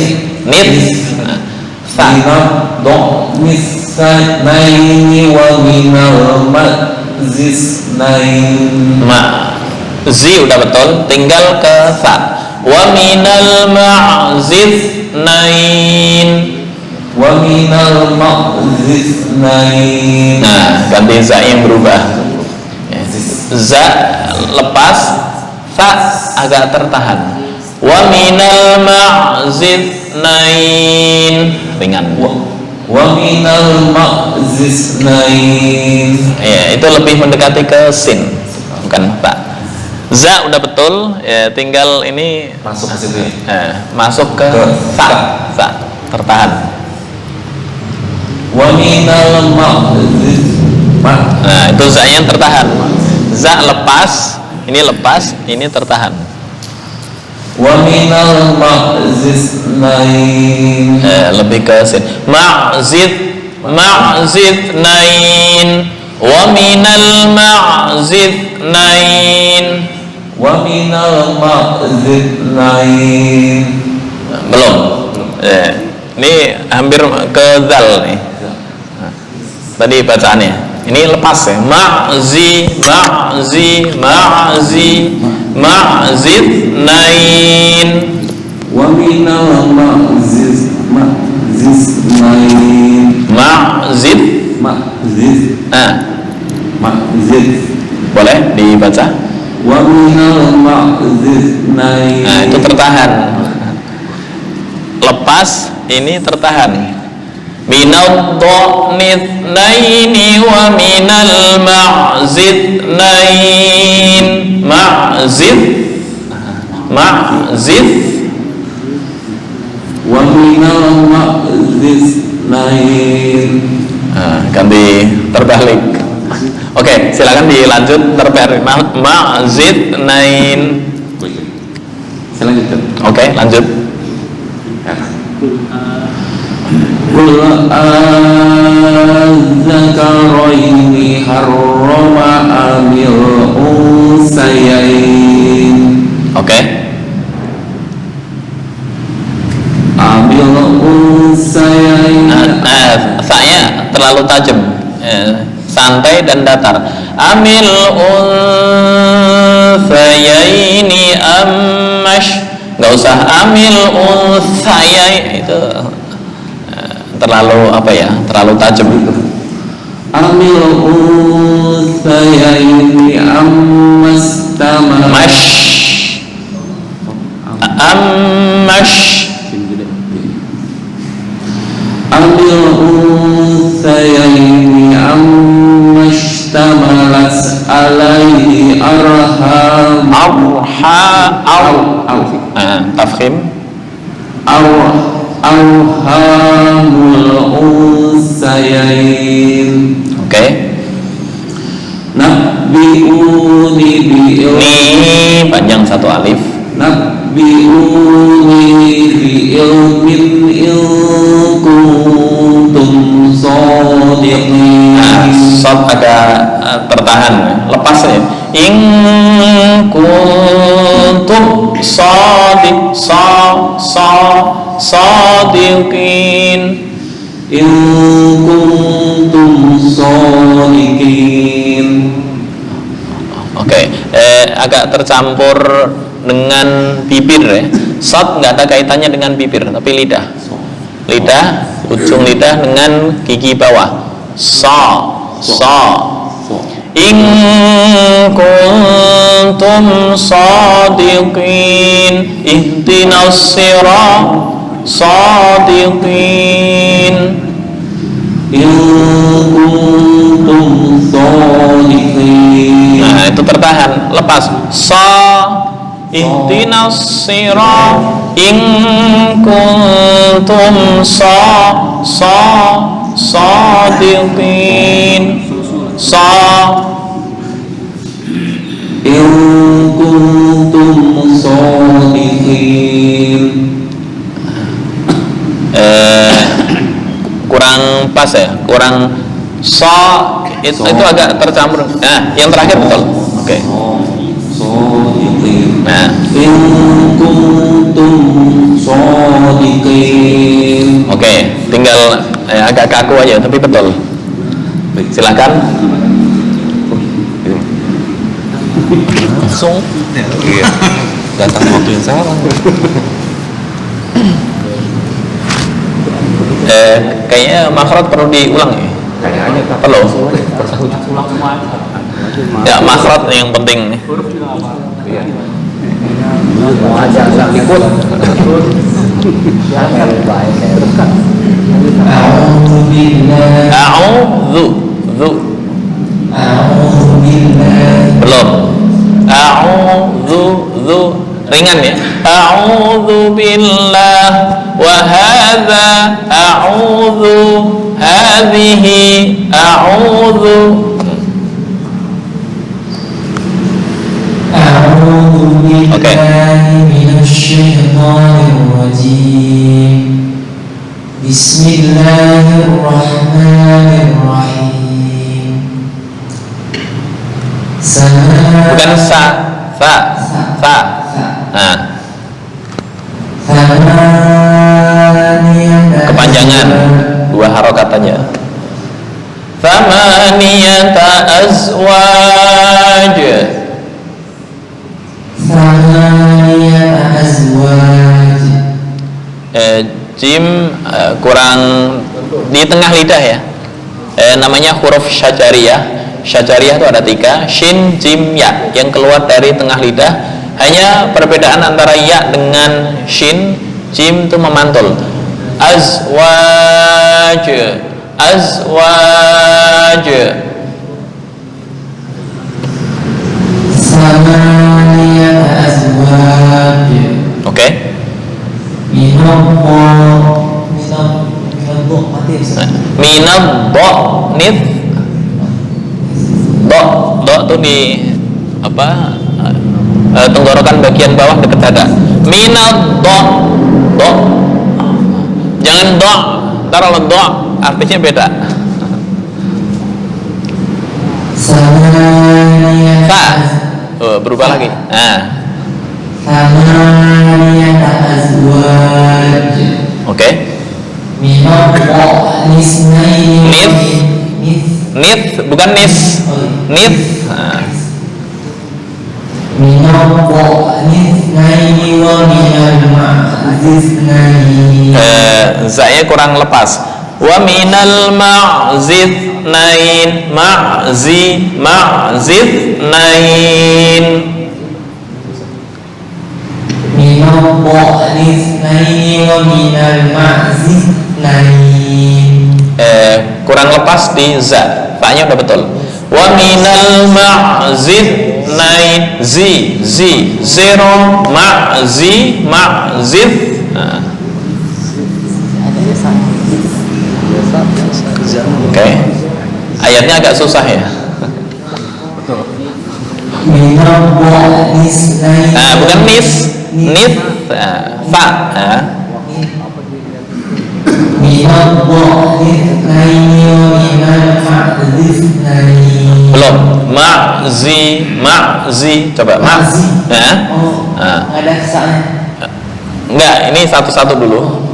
sa minad do'nis naini wa minal ma'zis nain. zi udah betul, tinggal ke sa. Wa minal ma'zis nain. Wa minal ma'zis nain. Nah, ganti za yang berubah. Za lepas, sa agak tertahan. Wa minal ma'zis nain, ringan. Wa minal ma'zis nain. Ya, itu lebih mendekati ke sin, bukan ta. Za udah betul, ya tinggal ini Masuk ke situ ya. masuk ke sa, tertahan. Wa minal ma'zis Nah, itu za yang tertahan. Za lepas, ini tertahan. wa minal ma'zis nain. Lebih ke sin. Ma'zid nain. Wa minal ma'zid nain. Wa minal ma'zis nain. Belum. Ini hampir ke zal nih. Tadi bacaannya. Ini lepas ya. Ma'zid nain. Wa minal ma'zis nain. Ma'zid. Ma'zis Boleh dibaca? wa minal ma'zis nain. Nah, itu tertahan. Lepas, ini tertahan. Minal do'nit naini wa minal ma'zid nain. Ma'zid Wa minal ma'zis nain. ganti terbalik. Oke, silakan dilanjut terbalik. Ma'zid nain. Saya lanjutkan. Oke, lanjut. Qul azzakaraini harrama amil unsayain. Oke. Amil unsayain. Saya terlalu tajam. Santai dan datar. Amil unsayaini ammash. Nggak usah amil unsayai, itu terlalu apa ya, terlalu tajam. Amil unsayaini ammastamala. Ammash. Amil unsayaini ammashtamalat alaihi arham. Tafkhim. Arhamul unsayain. Oke. Nabbi'uni Ini panjang satu alif. Nabbi'uni bi'ilmin in kuntum shadiqin. Shad ada tertahan, lepas ya. In kuntum sadiqin. In kuntum shadiqin. Oke, agak tercampur dengan bibir ya. Shad nggak ada kaitannya dengan bibir, tapi lidah, ujung lidah dengan gigi bawah. In kuntum shadiqin ihdinas sadiqin. In kuntum shadiqin. Nah, itu tertahan, lepas. Ihdinas in kuntum sadiqin. In kuntum shadiqin. Kurang pas ya, kurang itu agak tercampur. Nah, yang terakhir betul. Oke. Shadiqin. Nah, in kuntum shadiqin. oke, tinggal agak kaku aja tapi betul. Silakan. Langsung. Iya. Datang waktu yang salah. Kayaknya makhraj perlu diulang ya. Kayaknya Perlu. Ya, makhraj yang penting nih. Iya. A'udzu billahi A'udzu a'udzu billahi belum. A'udzu ringan ya. A'udzu billah wa hadza a'udzu hadhihi a'udzu. a'udzu billahi minasy syaithanir rajim. Bismillahirrahmanirrahim. Bukan sa. Nah, kepanjangan dua harokat aja. Thamaniyata azwaj. Thamaniyata azwaj. Jim kurang di tengah lidah ya. Namanya huruf syajariyah. Syajariyah itu ada 3, shin, jim, ya, yang keluar dari tengah lidah. Hanya perbedaan antara ya dengan shin, jim itu memantul. Azwaj, azwaj. Samaniyata azwaj. Oke. Minad nith. Do tuh di apa? Tenggorokan bagian bawah dekat dada. Minad do. Jangan do. Ntar kalau do artinya beda. Fa. Berubah lagi. Nah. Samaniyata azwaj. Oke. Nith bukan nis. Nith. Nah. Saya kurang lepas. Wa minal ma'zith nain ma'zith nain. Kurang lepas di za. Fa-nya udah betul. Wa minal ma'zith nain zero ma'zith. Nah. Oke. Ayatnya agak susah ya. Bukan nis, fa. Belum. Ma'zi. Coba ma'zi. Enggak, ini satu-satu dulu.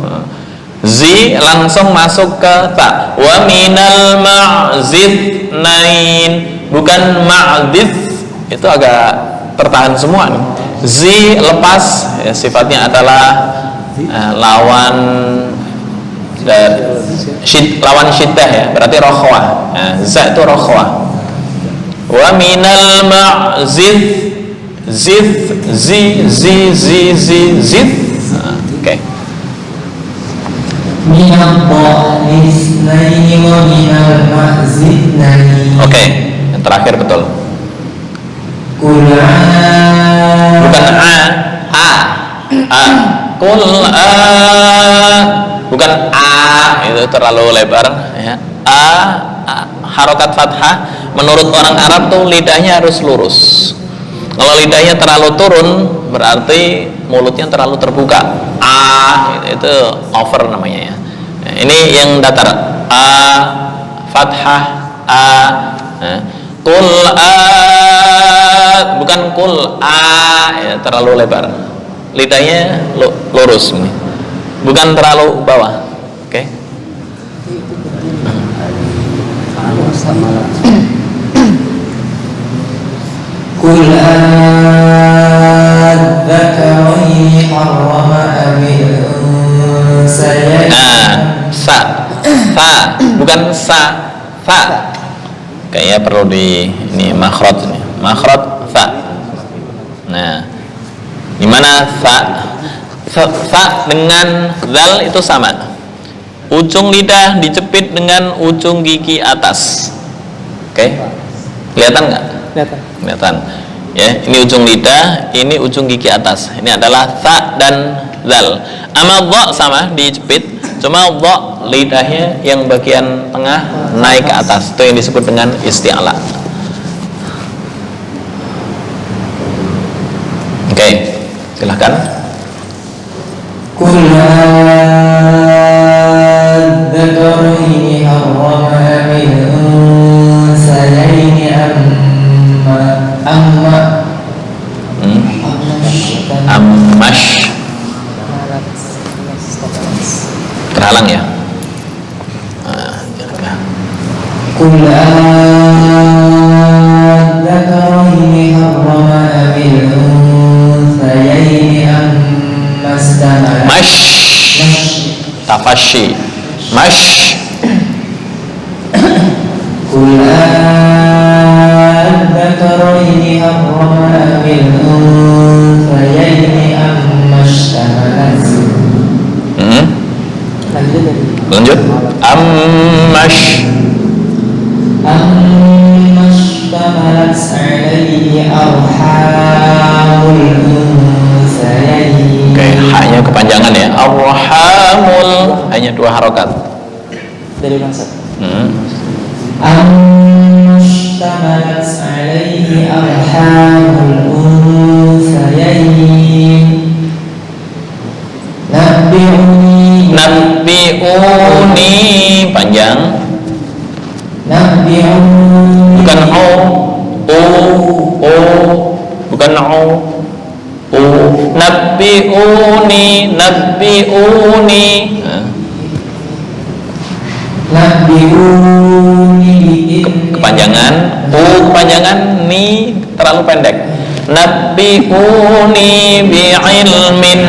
Zi langsung masuk ke ta. Wa minal ma'zith nain. Bukan ma'zith. Itu agak tertahan semua nih. Zi lepas ya, sifatnya adalah lawan lawan syiddah ya, berarti rokhwah. Za itu rokhwah. Wa minal ma'zith zith. Oke. Oke, yang terakhir betul. Bukan a. Kul bukan a, itu terlalu lebar ya. Harokat fathah menurut orang Arab tuh lidahnya harus lurus. Kalau lidahnya terlalu turun berarti mulutnya terlalu terbuka. Itu over namanya ya. Ini yang datar. Fathah Kul bukan kul ya, terlalu lebar. Lidahnya lurus ini. Bukan terlalu bawah. Oke. Qul adzakaraini harrama amil unsayaini. Sa, bukan sa, fa. Kayaknya perlu ini makhraj ini. Makhraj fa. Nah, di mana fa? Fa dengan zal itu sama. Ujung lidah dicepit dengan ujung gigi atas. Oke? Kelihatan nggak? Kelihatan. Ya, ini ujung lidah, ini ujung gigi atas. Ini adalah fa dan zal. Ama dha sama dijepit, cuma dha lidahnya yang bagian tengah naik ke atas. Itu yang disebut dengan isti'la. Oke, silahkan. Qul adzakaraini harrama amil unsayaini Ammash. Terhalang ya. Qul adzakaraini harrama amil unsayaini Mash. Tafashi. Mash. Qul adzakaraini harrama amil unsayaini ammashtamalat. Lanjut. Ammash. Ammashtamalat alaihi arhamul unsayaini. Oke, hanya kepanjangan ya. Arhamul hanya 2 harokat. Dari bangsa. Ammashtamalat alaihi arhamul unsayaini. Nabbi'uni panjang. Nabbi'uni Bukan bukan nabbi'uni. Kepanjangan kepanjangan ni terlalu pendek. Nabbi'uni bi'ilmin.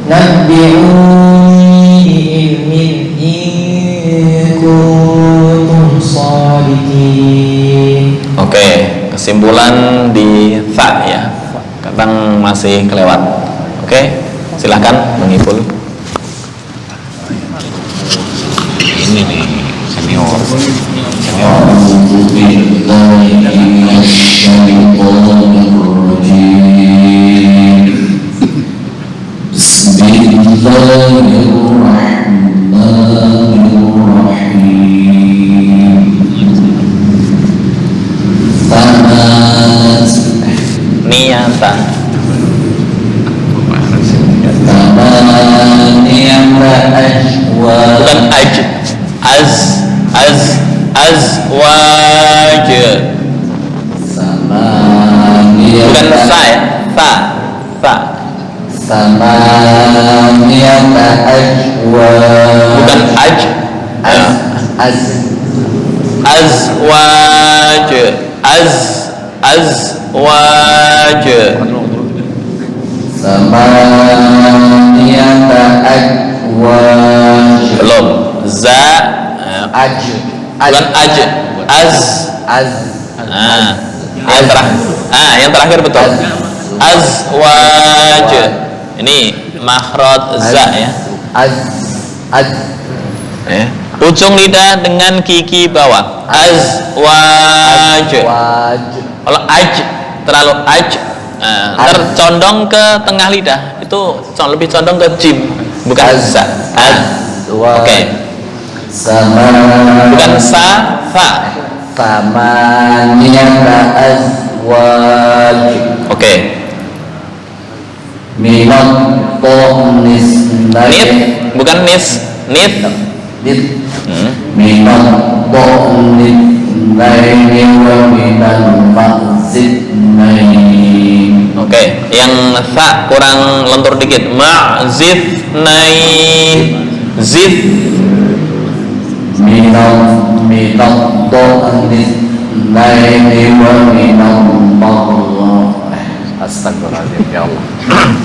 Nabbi'uni bi'ilmin in kuntum shadiqin. Oke, kesimpulan di fa ya. Kadang masih kelewat. Oke, silahkan mengipul. Ini nih senior. Niyata. Bukan azwaj. Bukan sa ya, sa. Samaniyata ajwaj. Bukan azwaj. Azwaj. Samaniyata ajwaj. Belum. Za. Bukan yang terakhir betul. Azwaj. Ini makhraj za ya. Ujung lidah dengan gigi bawah. Azwaj. Kalau terlalu tercondong ke tengah lidah, itu lebih condong ke jim, bukan za. Oke. Bukan sa, fa. Samaniyata azwaj. Oke. Minat tohnis Nit, bukan nis, nit. Minat tohnis اثنين ومن المعز اثنين. Oke, yang fa kurang lentur dikit. Ma'zif nain zif من الضأن اثنين ومن الضأن. Astagfirullahaladzim, ya Allah.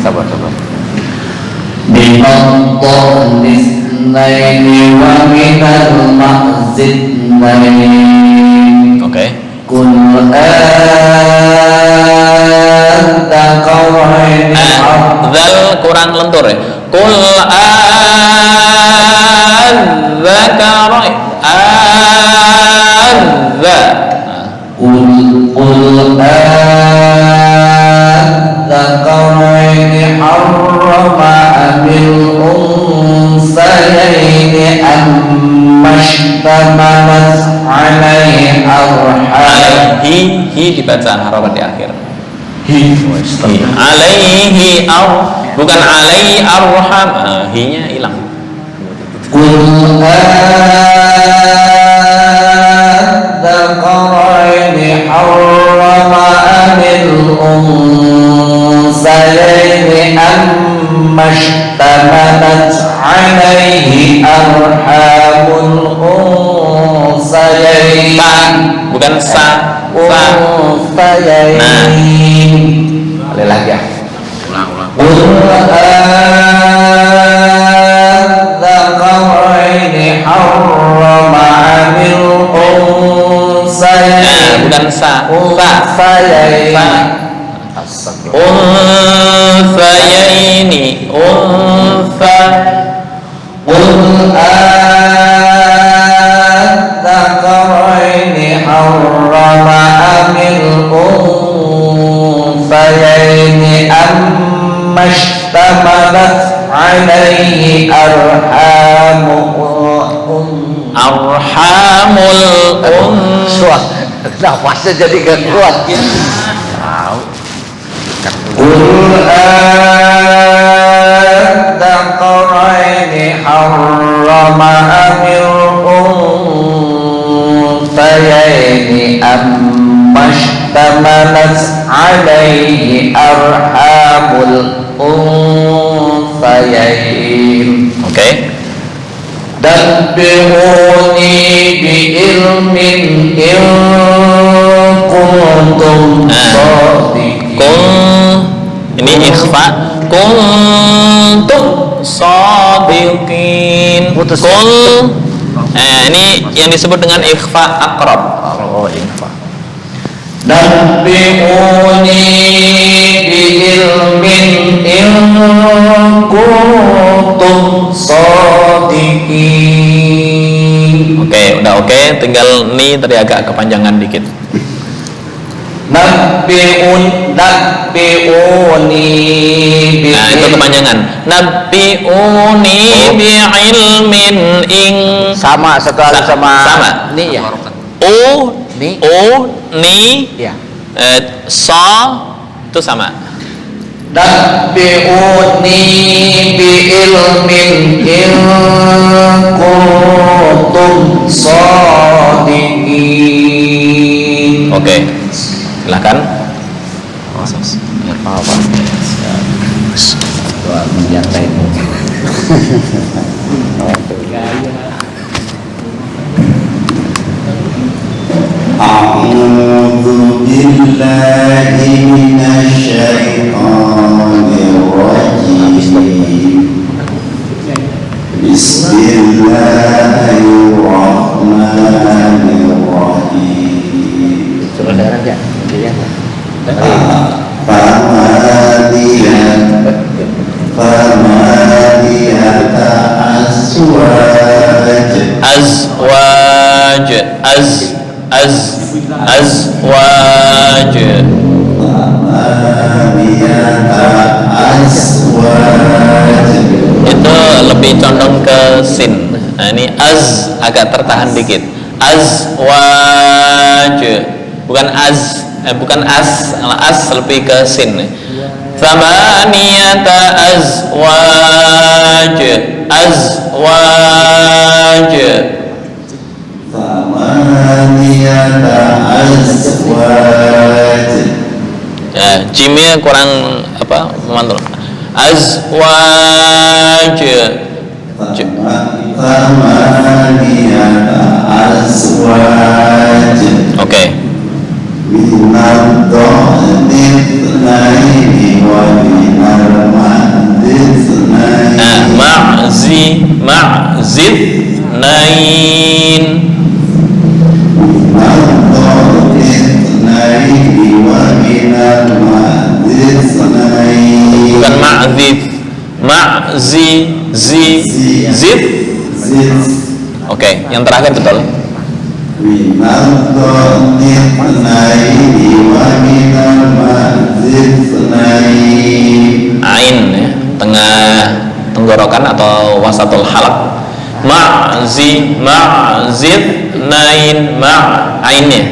Sabar. من الضأن اثنين ومن المعز اثنين. Oke. قل أذكرين Zal kurang lentur ya. Qul adzakarain adza. قل أذكرين حرم أم الأنثيين أما اشتملت عليه أرحام. Hi dibaca harakat di akhir. Alaihi bukan alaihi arham. Hi-nya hilang. قل أذكرين حرم أم الأنثيين أما اشتملت عليه أرحام الأنثيين Bukan sa. أنثيين. Boleh lagi ya. قل أذكرين حرم أم الأنثيين Bukan sa. أنثيين. Unthayaini untha. قل أذكرين حرم أم الأنثيين أما اشتملت عليه أرحام Arhamul Nafasnya jadi gak kuat. قل أذكرين حرم أم الأنثيين أما اشتملت عليه أرحام الأنثيين. Oke. نبئوني بعلم إن كنتم صادقين. Ini ikhfa. Kuntum shadiqin. Putus. Ini yang disebut dengan ikhfa aqrab. Oh, infak. نبئوني بعلم إن كنتم صادقين. Oke, udah oke. Tinggal ni tadi agak kepanjangan dikit. Nabbi'uni Nah, itu kepanjangan. Nabbi'uni bi'ilmin ing. Sama sekali sama. Ni ya. Ni Ya. Sa itu sama. Nabbi'uni bi'ilmin in kuntum shadiqin. Oke. Silakan. Apa? Doa menyantai. أعوذ بالله من الشيطان الرجيم بسم الله الرحمن الرحيم ثمانية Azwaj azwaj. Itu lebih condong ke sin. Nah, ini az agak tertahan dikit. Azwaj. Bukan bukan as lebih ke sin. Thamaniyata azwaj. Azwaj. ثمانية أزواج Ya, jimnya kurang apa? Mantul. Azwaj. ثمانية أزواج Oke. من الضأن اثنين ومن المعز اثنين Ma'zid nain. من الضأن اثنين ومن المعز اثنين Bukan zid. Oke, yang terakhir betul. من الضأن اثنين ومن المعز اثنين Ain ya, tengah tenggorokan atau wasatul halaq. Ma'zid nain ainnya.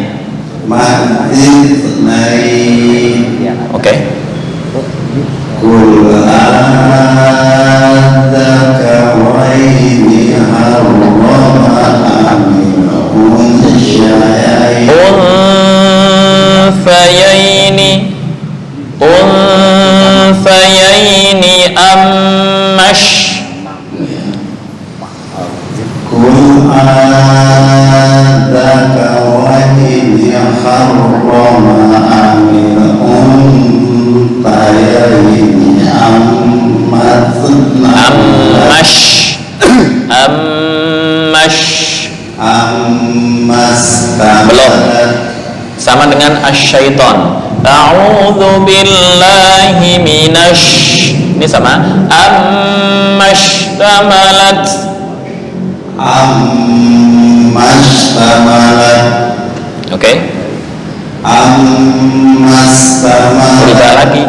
معز اثنين Oke. قل أذكرين حرم أم الأنثيين Unsayaini ammash. قل أذكرين حرم أم الأنثيين Belum. Sama dengan asyaiton. A'udzu billahi minasy. Ini sama. Ammashtamalat. Oke. Berubah lagi.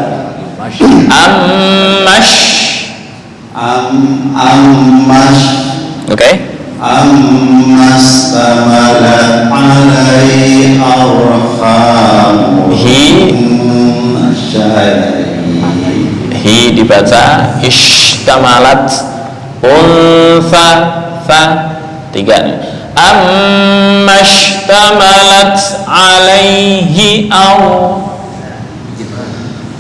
Oke. Amastamalat alai arham Hi dibaca ishtamalat unfa fa tiga. Ammashtamalat alaihi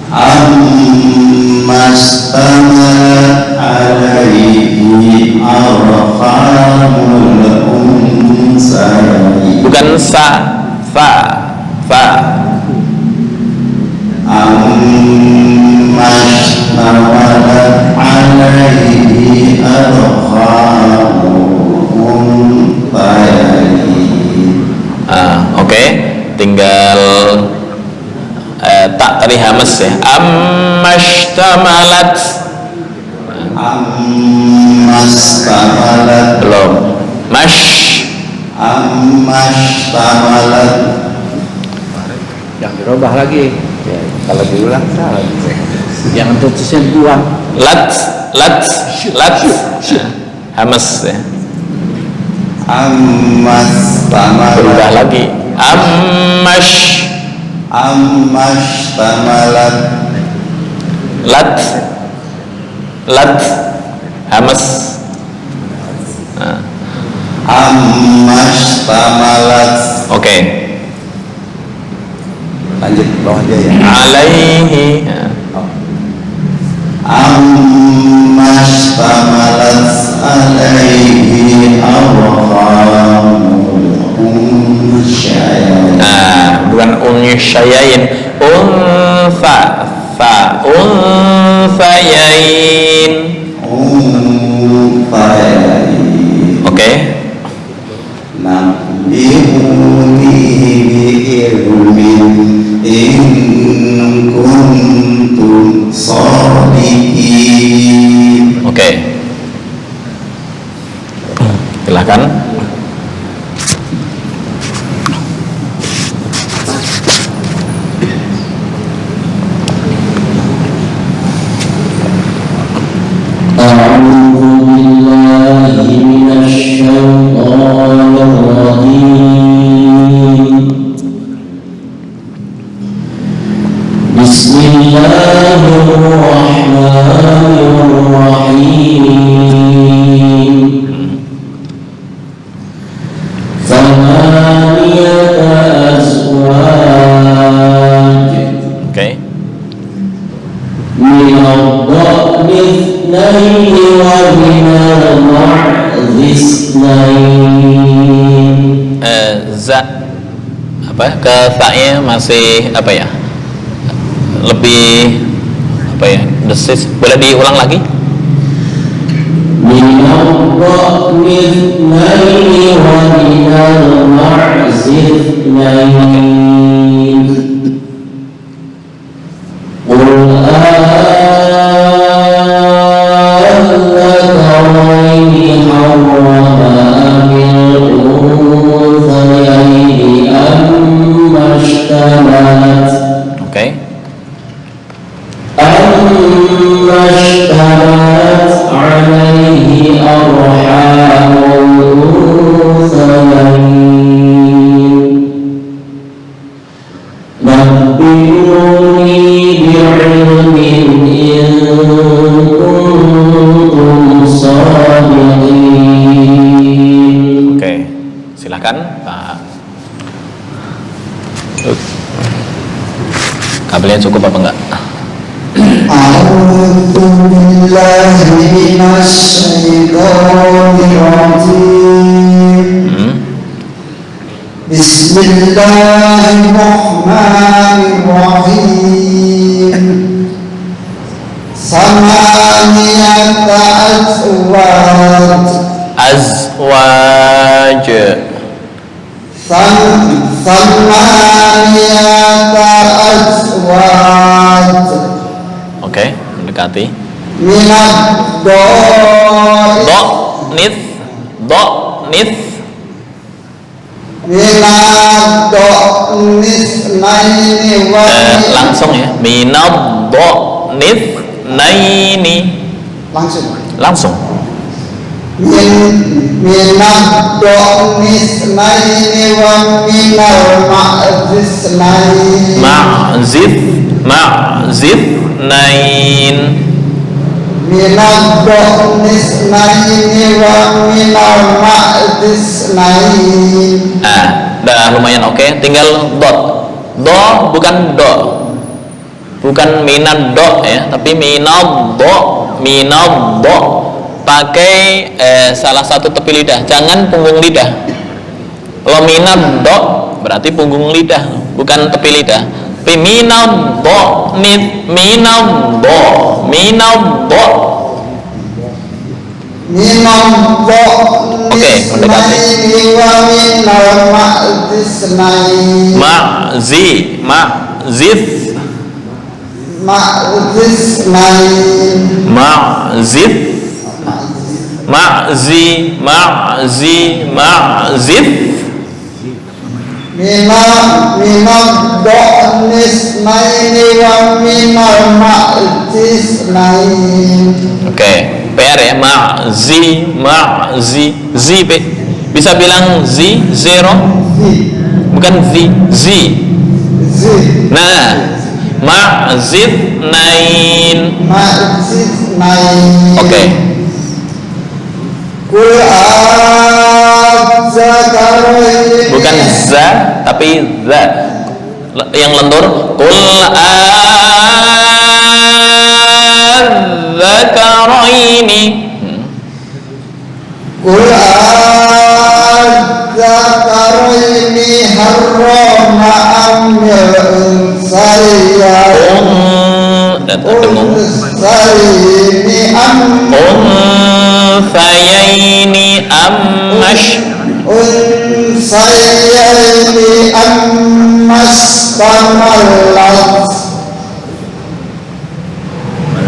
Amastamalat alaihi arhamul unsayaini bukan fa Amastamalat alaihi arhamul unsayaini Oke. Tinggal tak tadi hamas ya. Ammashtamalat belum. Amastamalat Yang dirubah lagi. Ya, kalau diulang salah. Jangan tertusnya buang. lat hamas ya. Berubah lagi. Amastamalat lat hamas. Amastamalat Oke. lanjut bawah dia ya Alaihi. Amastamalat alaihi arhamul unsayaini Bukan unsyayain. Unsayain. Oke. Nabbihuni bi'ilmin in kuntum shadiqin. Oke. Silakan. za, apa ke ta-nya masih apa ya, lebih apa ya, desis. Boleh diulang lagi? Oke. Oke, silakan Pak. Kabelnya cukup apa enggak? A'udzu billahi minasyaitonir rajim. Bismillahirrahmanirrahim. Samaniyata azwaj. Azwaj. Samaniyata azwaj. Oke, mendekati. Minad doi. Do, nith. Minad do'nis naini wa Langsung ya. Minad do, nith, naini. Langsung. Minad do'nis naini wa minal ma'zis naini. Ma'zif, nain. Minad do'nis naini wa minal ma'zis naini. Dah lumayan oke. Tinggal dot. Do bukan do. Bukan minad do ya, tapi minad do. Pakai salah satu tepi lidah, jangan punggung lidah. Kalau minad do berarti punggung lidah, bukan tepi lidah. Tapi minad do, minad do. Minad do'nis mendekati. naini wa minal ma'zis naini. Ma'zif, Ma'zis naini. Ma'zif. Minad do'nis naini wa minal ma'zis naini. Oke, PR ya, ma'zi. Zi, bisa bilang zi, zero? Bukan zi. Nah, ma'zif nain. Ma'zis naini. Oke. Kul a'adzakaraini. Bukan za, tapi za. Yang lentur. Qul a'adzakaraini. Kul a'adzakaraini harrama amil unsayaini. Unsayaini Unsayaini ammastamallat.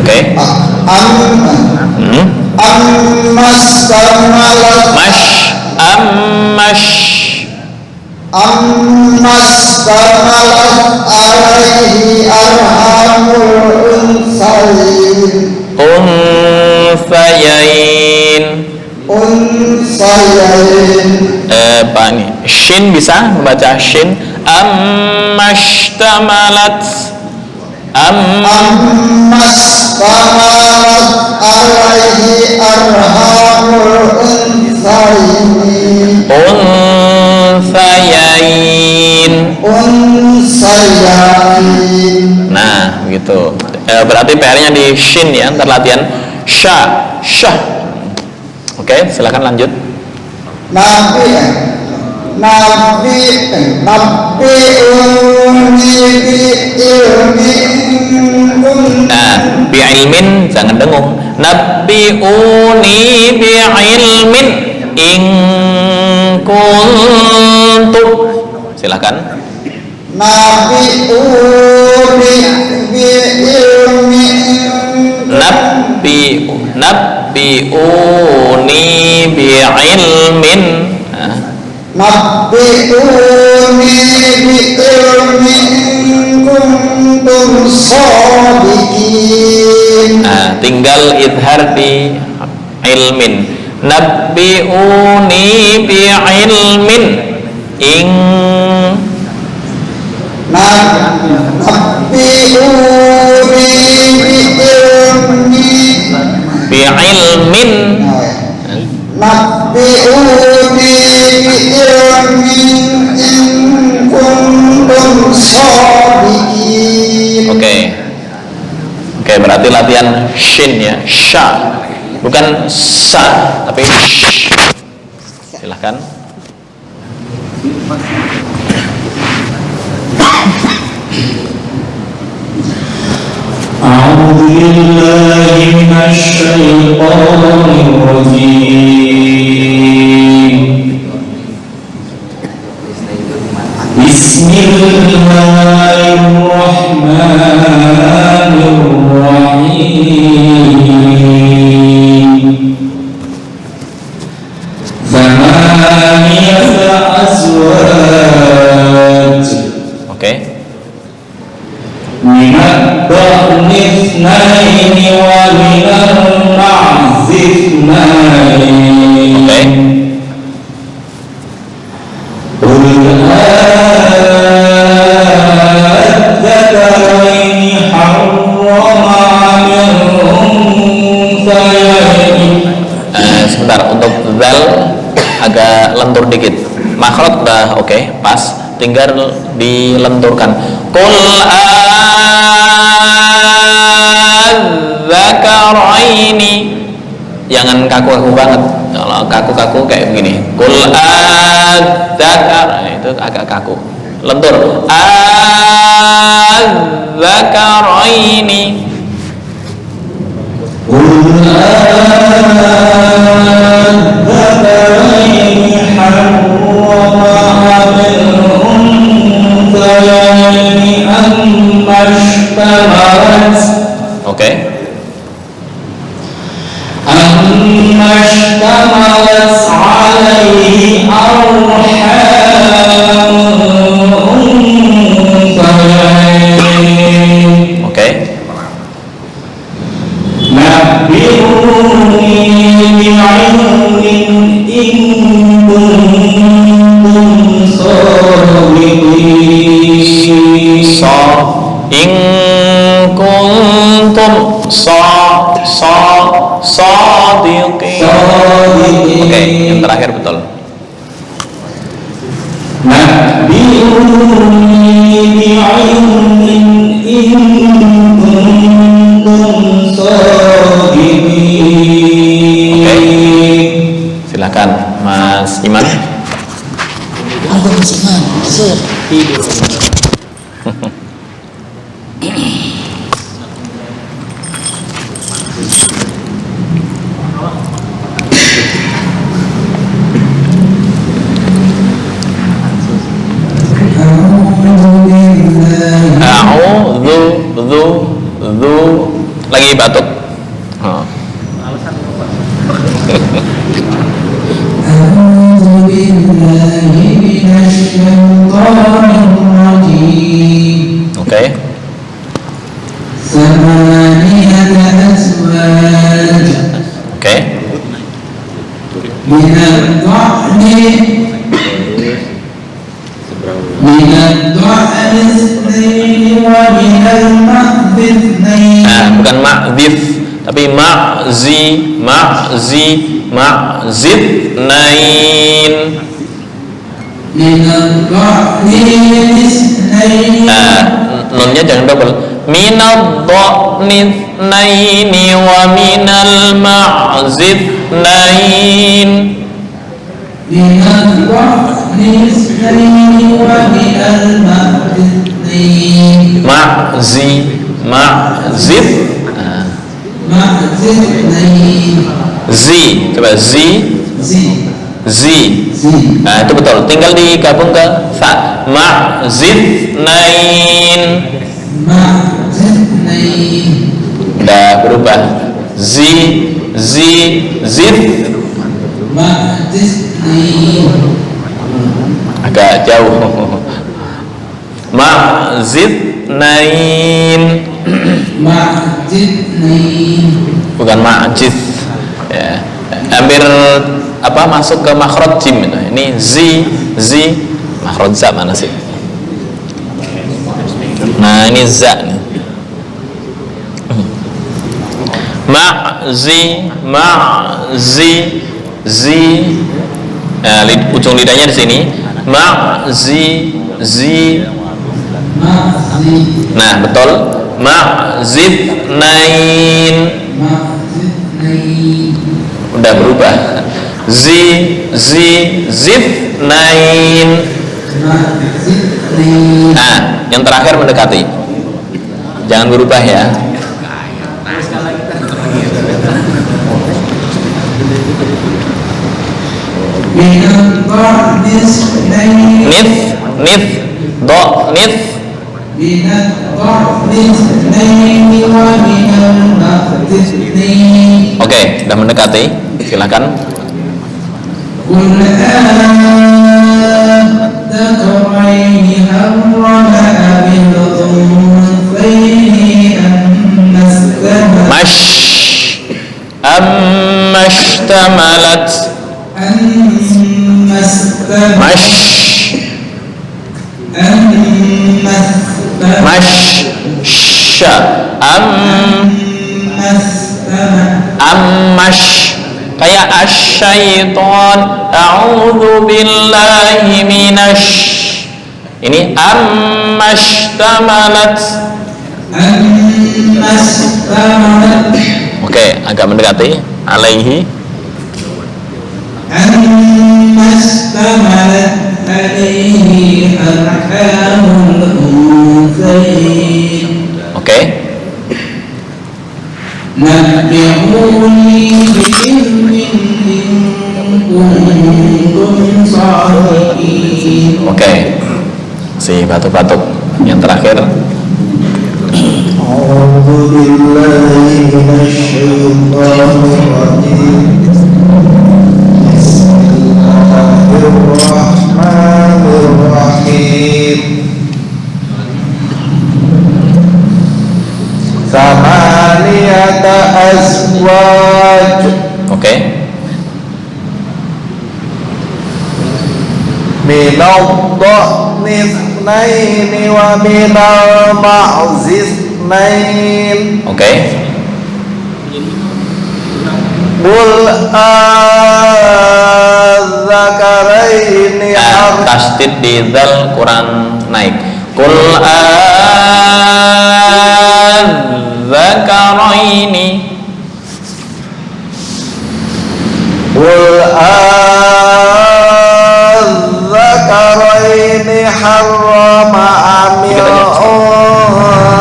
Oke. Ammastamallat. Ammastamallat alaihi arhamul unsayain. Unsayain. Pak ini shin, bisa membaca shin. Ammashtamalat. Ammastamallat alaihi arhamul unsayain. Unsayain. Nah, begitu. Berarti PR-nya di shin ya, ntar latihan syah. Oke, silakan lanjut. Nabi nabbi'uni bi'ilmin Nah, bi'ilmin jangan dengung. Nabbi'uni bi'ilmin in kuntum. Silakan. nabbi'uni bi'ilmin Nabbi'uni bi'ilmin. Nah, nabbi'uni bi'ilmin kuntum shadiqin. nah, tinggal idhar di ilmin. Nabbi'uni bi'ilmin in nabbi'uni bi'ilmin. nabbi'uni bi'ilmin in kuntum shadiqin. Oke, berarti latihan shin ya, sha, bukan sa, tapi sh. Silahkan. أعوذ بالله من الشيطان الرجيم بسم الله الرحمن الرحيم ثمانية أزواج Oke. من الضأن اثنين ومن المعز اثنين قل أذكرين حرم عن الأنثيين. Sebentar, untuk zal agak lentur dikit. Makhraj dah oke, pas. Tinggal dilenturkan. Qul adzakaraini. Jangan kaku-kaku banget. Kalau kaku-kaku kayak begini. Qul adzakar, itu agak kaku. Lentur. Adzakaraini. قل أذكرين حرم عن الأنثيين أما اشتملت Oke. أما اشتملت عليه أرحام الأنثيين. Oke. نبئوني بعلم إن كنتم صادقين. In kuntum sadiqin. Oke, yang terakhir betul. نبئوني بعلم إن كنتم صادقين. Oke. Silakan Mas Iman. A'udzu lagi batuk. أعوذ بالله من الشيطان الرجيم. Oke. ثمانية أزواج Oke. من الضأن اثنين ومن المعز اثنين. Nah, bukan ma'dzif, tapi ma'zid nain. من الضأن اثنين. Nah, nunnya jangan double. Minad dha'ni naini wa minal ma'zid nain. من الضأن اثنين ومن المعز اثنين ma'zif معز اثنين zi, coba zi. Nah, itu betul. Tinggal digabung ke sa. Ma'zif nain. Udah berubah. Zif. Agak jauh. Ma'zif nain. Bukan ma'jid. Ya. Hampir masuk ke makhraj jim itu. Ini zi makhraj za mana sih? Nah, ini za nih. Zi. Nah, ujung lidahnya di sini. Zi. Nah, betul. Ma'zif nain. Udah berubah. Zif nain. Nah, yang terakhir mendekati. Jangan berubah ya. Nith. Oke, sudah mendekati. Silakan. Ammashtamalat. Kayak asyaiton. A'udzu billahi minasy. Ini ammashtamalat. Oke, agak mendekati. Alaihi. Oke. Oke. Si batuk-batuk yang terakhir. A'udzu billahi minasyaitonir rajim. Bismillahirrahmanirrahim. Samaniyata azwaj. Oke. Minadh-dha'ni itsnaini wa minal ma'zi itsnain. Oke. Qul adzakaraini Tasdid di dzal kurang naik. Qul adzakaraini. Qul adzakaraini harrama amil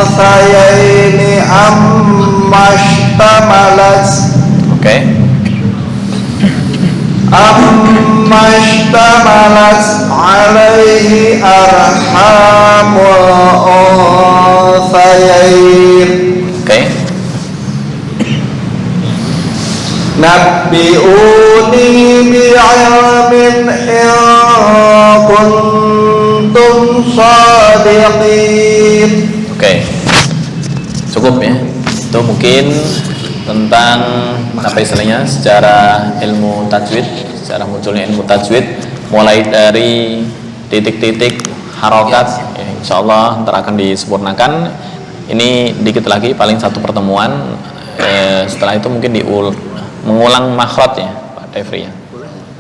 unsayaini ammashtamalat. Oke. Ammashtamalat alaihi arhamul unsayain. Oke. Nabbi'uni bi'ilmin in kuntum shadiqin. Oke. Cukup ya. Itu mungkin tentang apa istilahnya secara ilmu tajwid, secara munculnya ilmu tajwid, mulai dari titik-titik harokat ya, insyaallah ntar akan disempurnakan. Ini dikit lagi, paling satu pertemuan. Setelah itu mungkin mengulang makhraj ya Pak Devri ya.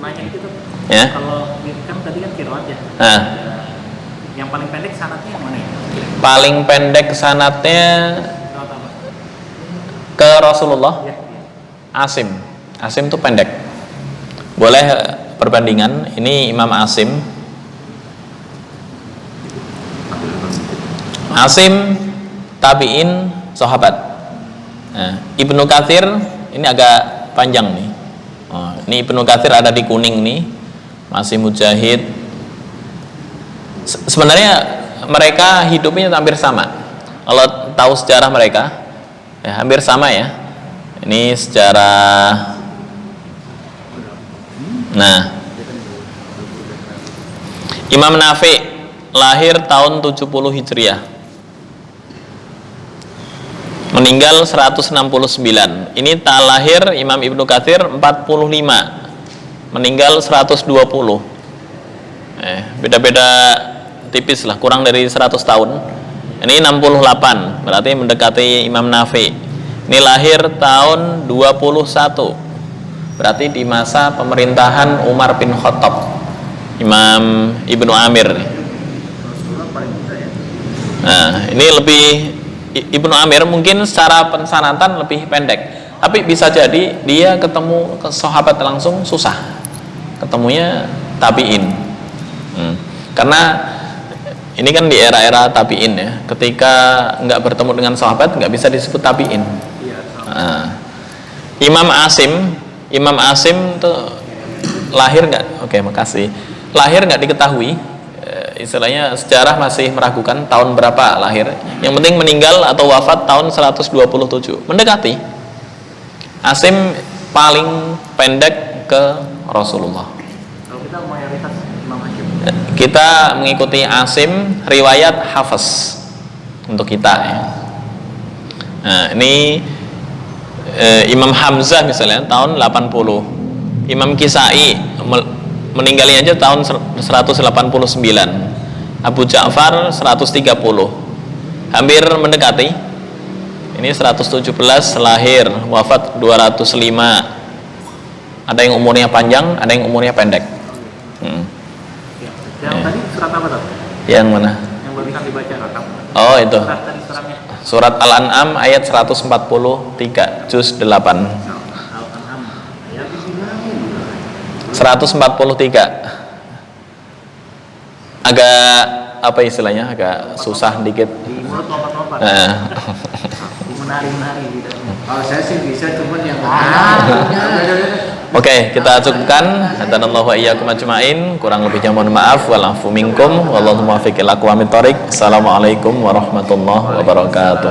Nanya gitu Ya. kalau kan tadi kan qiraat ya. Nah, Yang paling pendek sanadnya yang mana ya? paling pendek sanadnya ke Rasulullah. Asim itu pendek. Boleh perbandingan. Ini Imam Asim. Asim tabi'in sahabat. Nah, Ibnu Katsir ini agak panjang nih. Oh, ini Ibnu Katsir ada di kuning nih. Masih Mujahid. Sebenarnya mereka hidupnya hampir sama. Kalau tahu sejarah mereka, ya, hampir sama ya. Ini sejarah. Nah, Imam Nafi lahir tahun 70 Hijriah, meninggal 169. Ini tak lahir Imam Ibnu Katsir 45, meninggal 120. Beda-beda tipis lah, kurang dari 100 tahun. Ini 68, berarti mendekati Imam Nafi. Ini lahir tahun 21, berarti di masa pemerintahan Umar bin Khattab, Imam Ibnu Amir. Nah, ini lebih Ibnu Amir mungkin secara pensanatan lebih pendek, tapi bisa jadi dia ketemu ke sahabat langsung susah, ketemunya tabiin. Karena ini kan di era-era tabiin ya, ketika nggak bertemu dengan sahabat nggak bisa disebut tabiin. Imam Asim tuh lahir nggak? Oke, makasih. Lahir nggak diketahui, istilahnya sejarah masih meragukan tahun berapa lahir. Yang penting meninggal atau wafat tahun 127, mendekati. Asim paling pendek ke Rasulullah. Kalau kita mayoritas Imam Asim. Kita mengikuti Asim riwayat Hafiz untuk kita ya. Nah, ini Imam Hamzah misalnya tahun 80. Imam Kisai meninggalnya aja tahun 189. Abu Ja'far 130. Hampir mendekati. Ini 117 lahir, wafat 205. Ada yang umurnya panjang, ada yang umurnya pendek. Yang tadi surat apa tuh? Yang mana? Yang barusan dibaca rakam. Oh, itu. Surat tadi suratnya. Surat Al-An'am ayat 143, juz 8. Al-An'am ayat 143. Agak apa istilahnya? Agak susah dikit. di mulut lompat-lompat. Di menari-menari gitu. Kalau saya sih bisa, cuman yang Oke, kita cukupkan. Hadanallahu wa iyyakum ajmain. Kurang lebihnya mohon maaf. Wal afu minkum. Wallahu muwaffiq ila aqwamit thoriq. Assalamualaikum warahmatullahi wabarakatuh.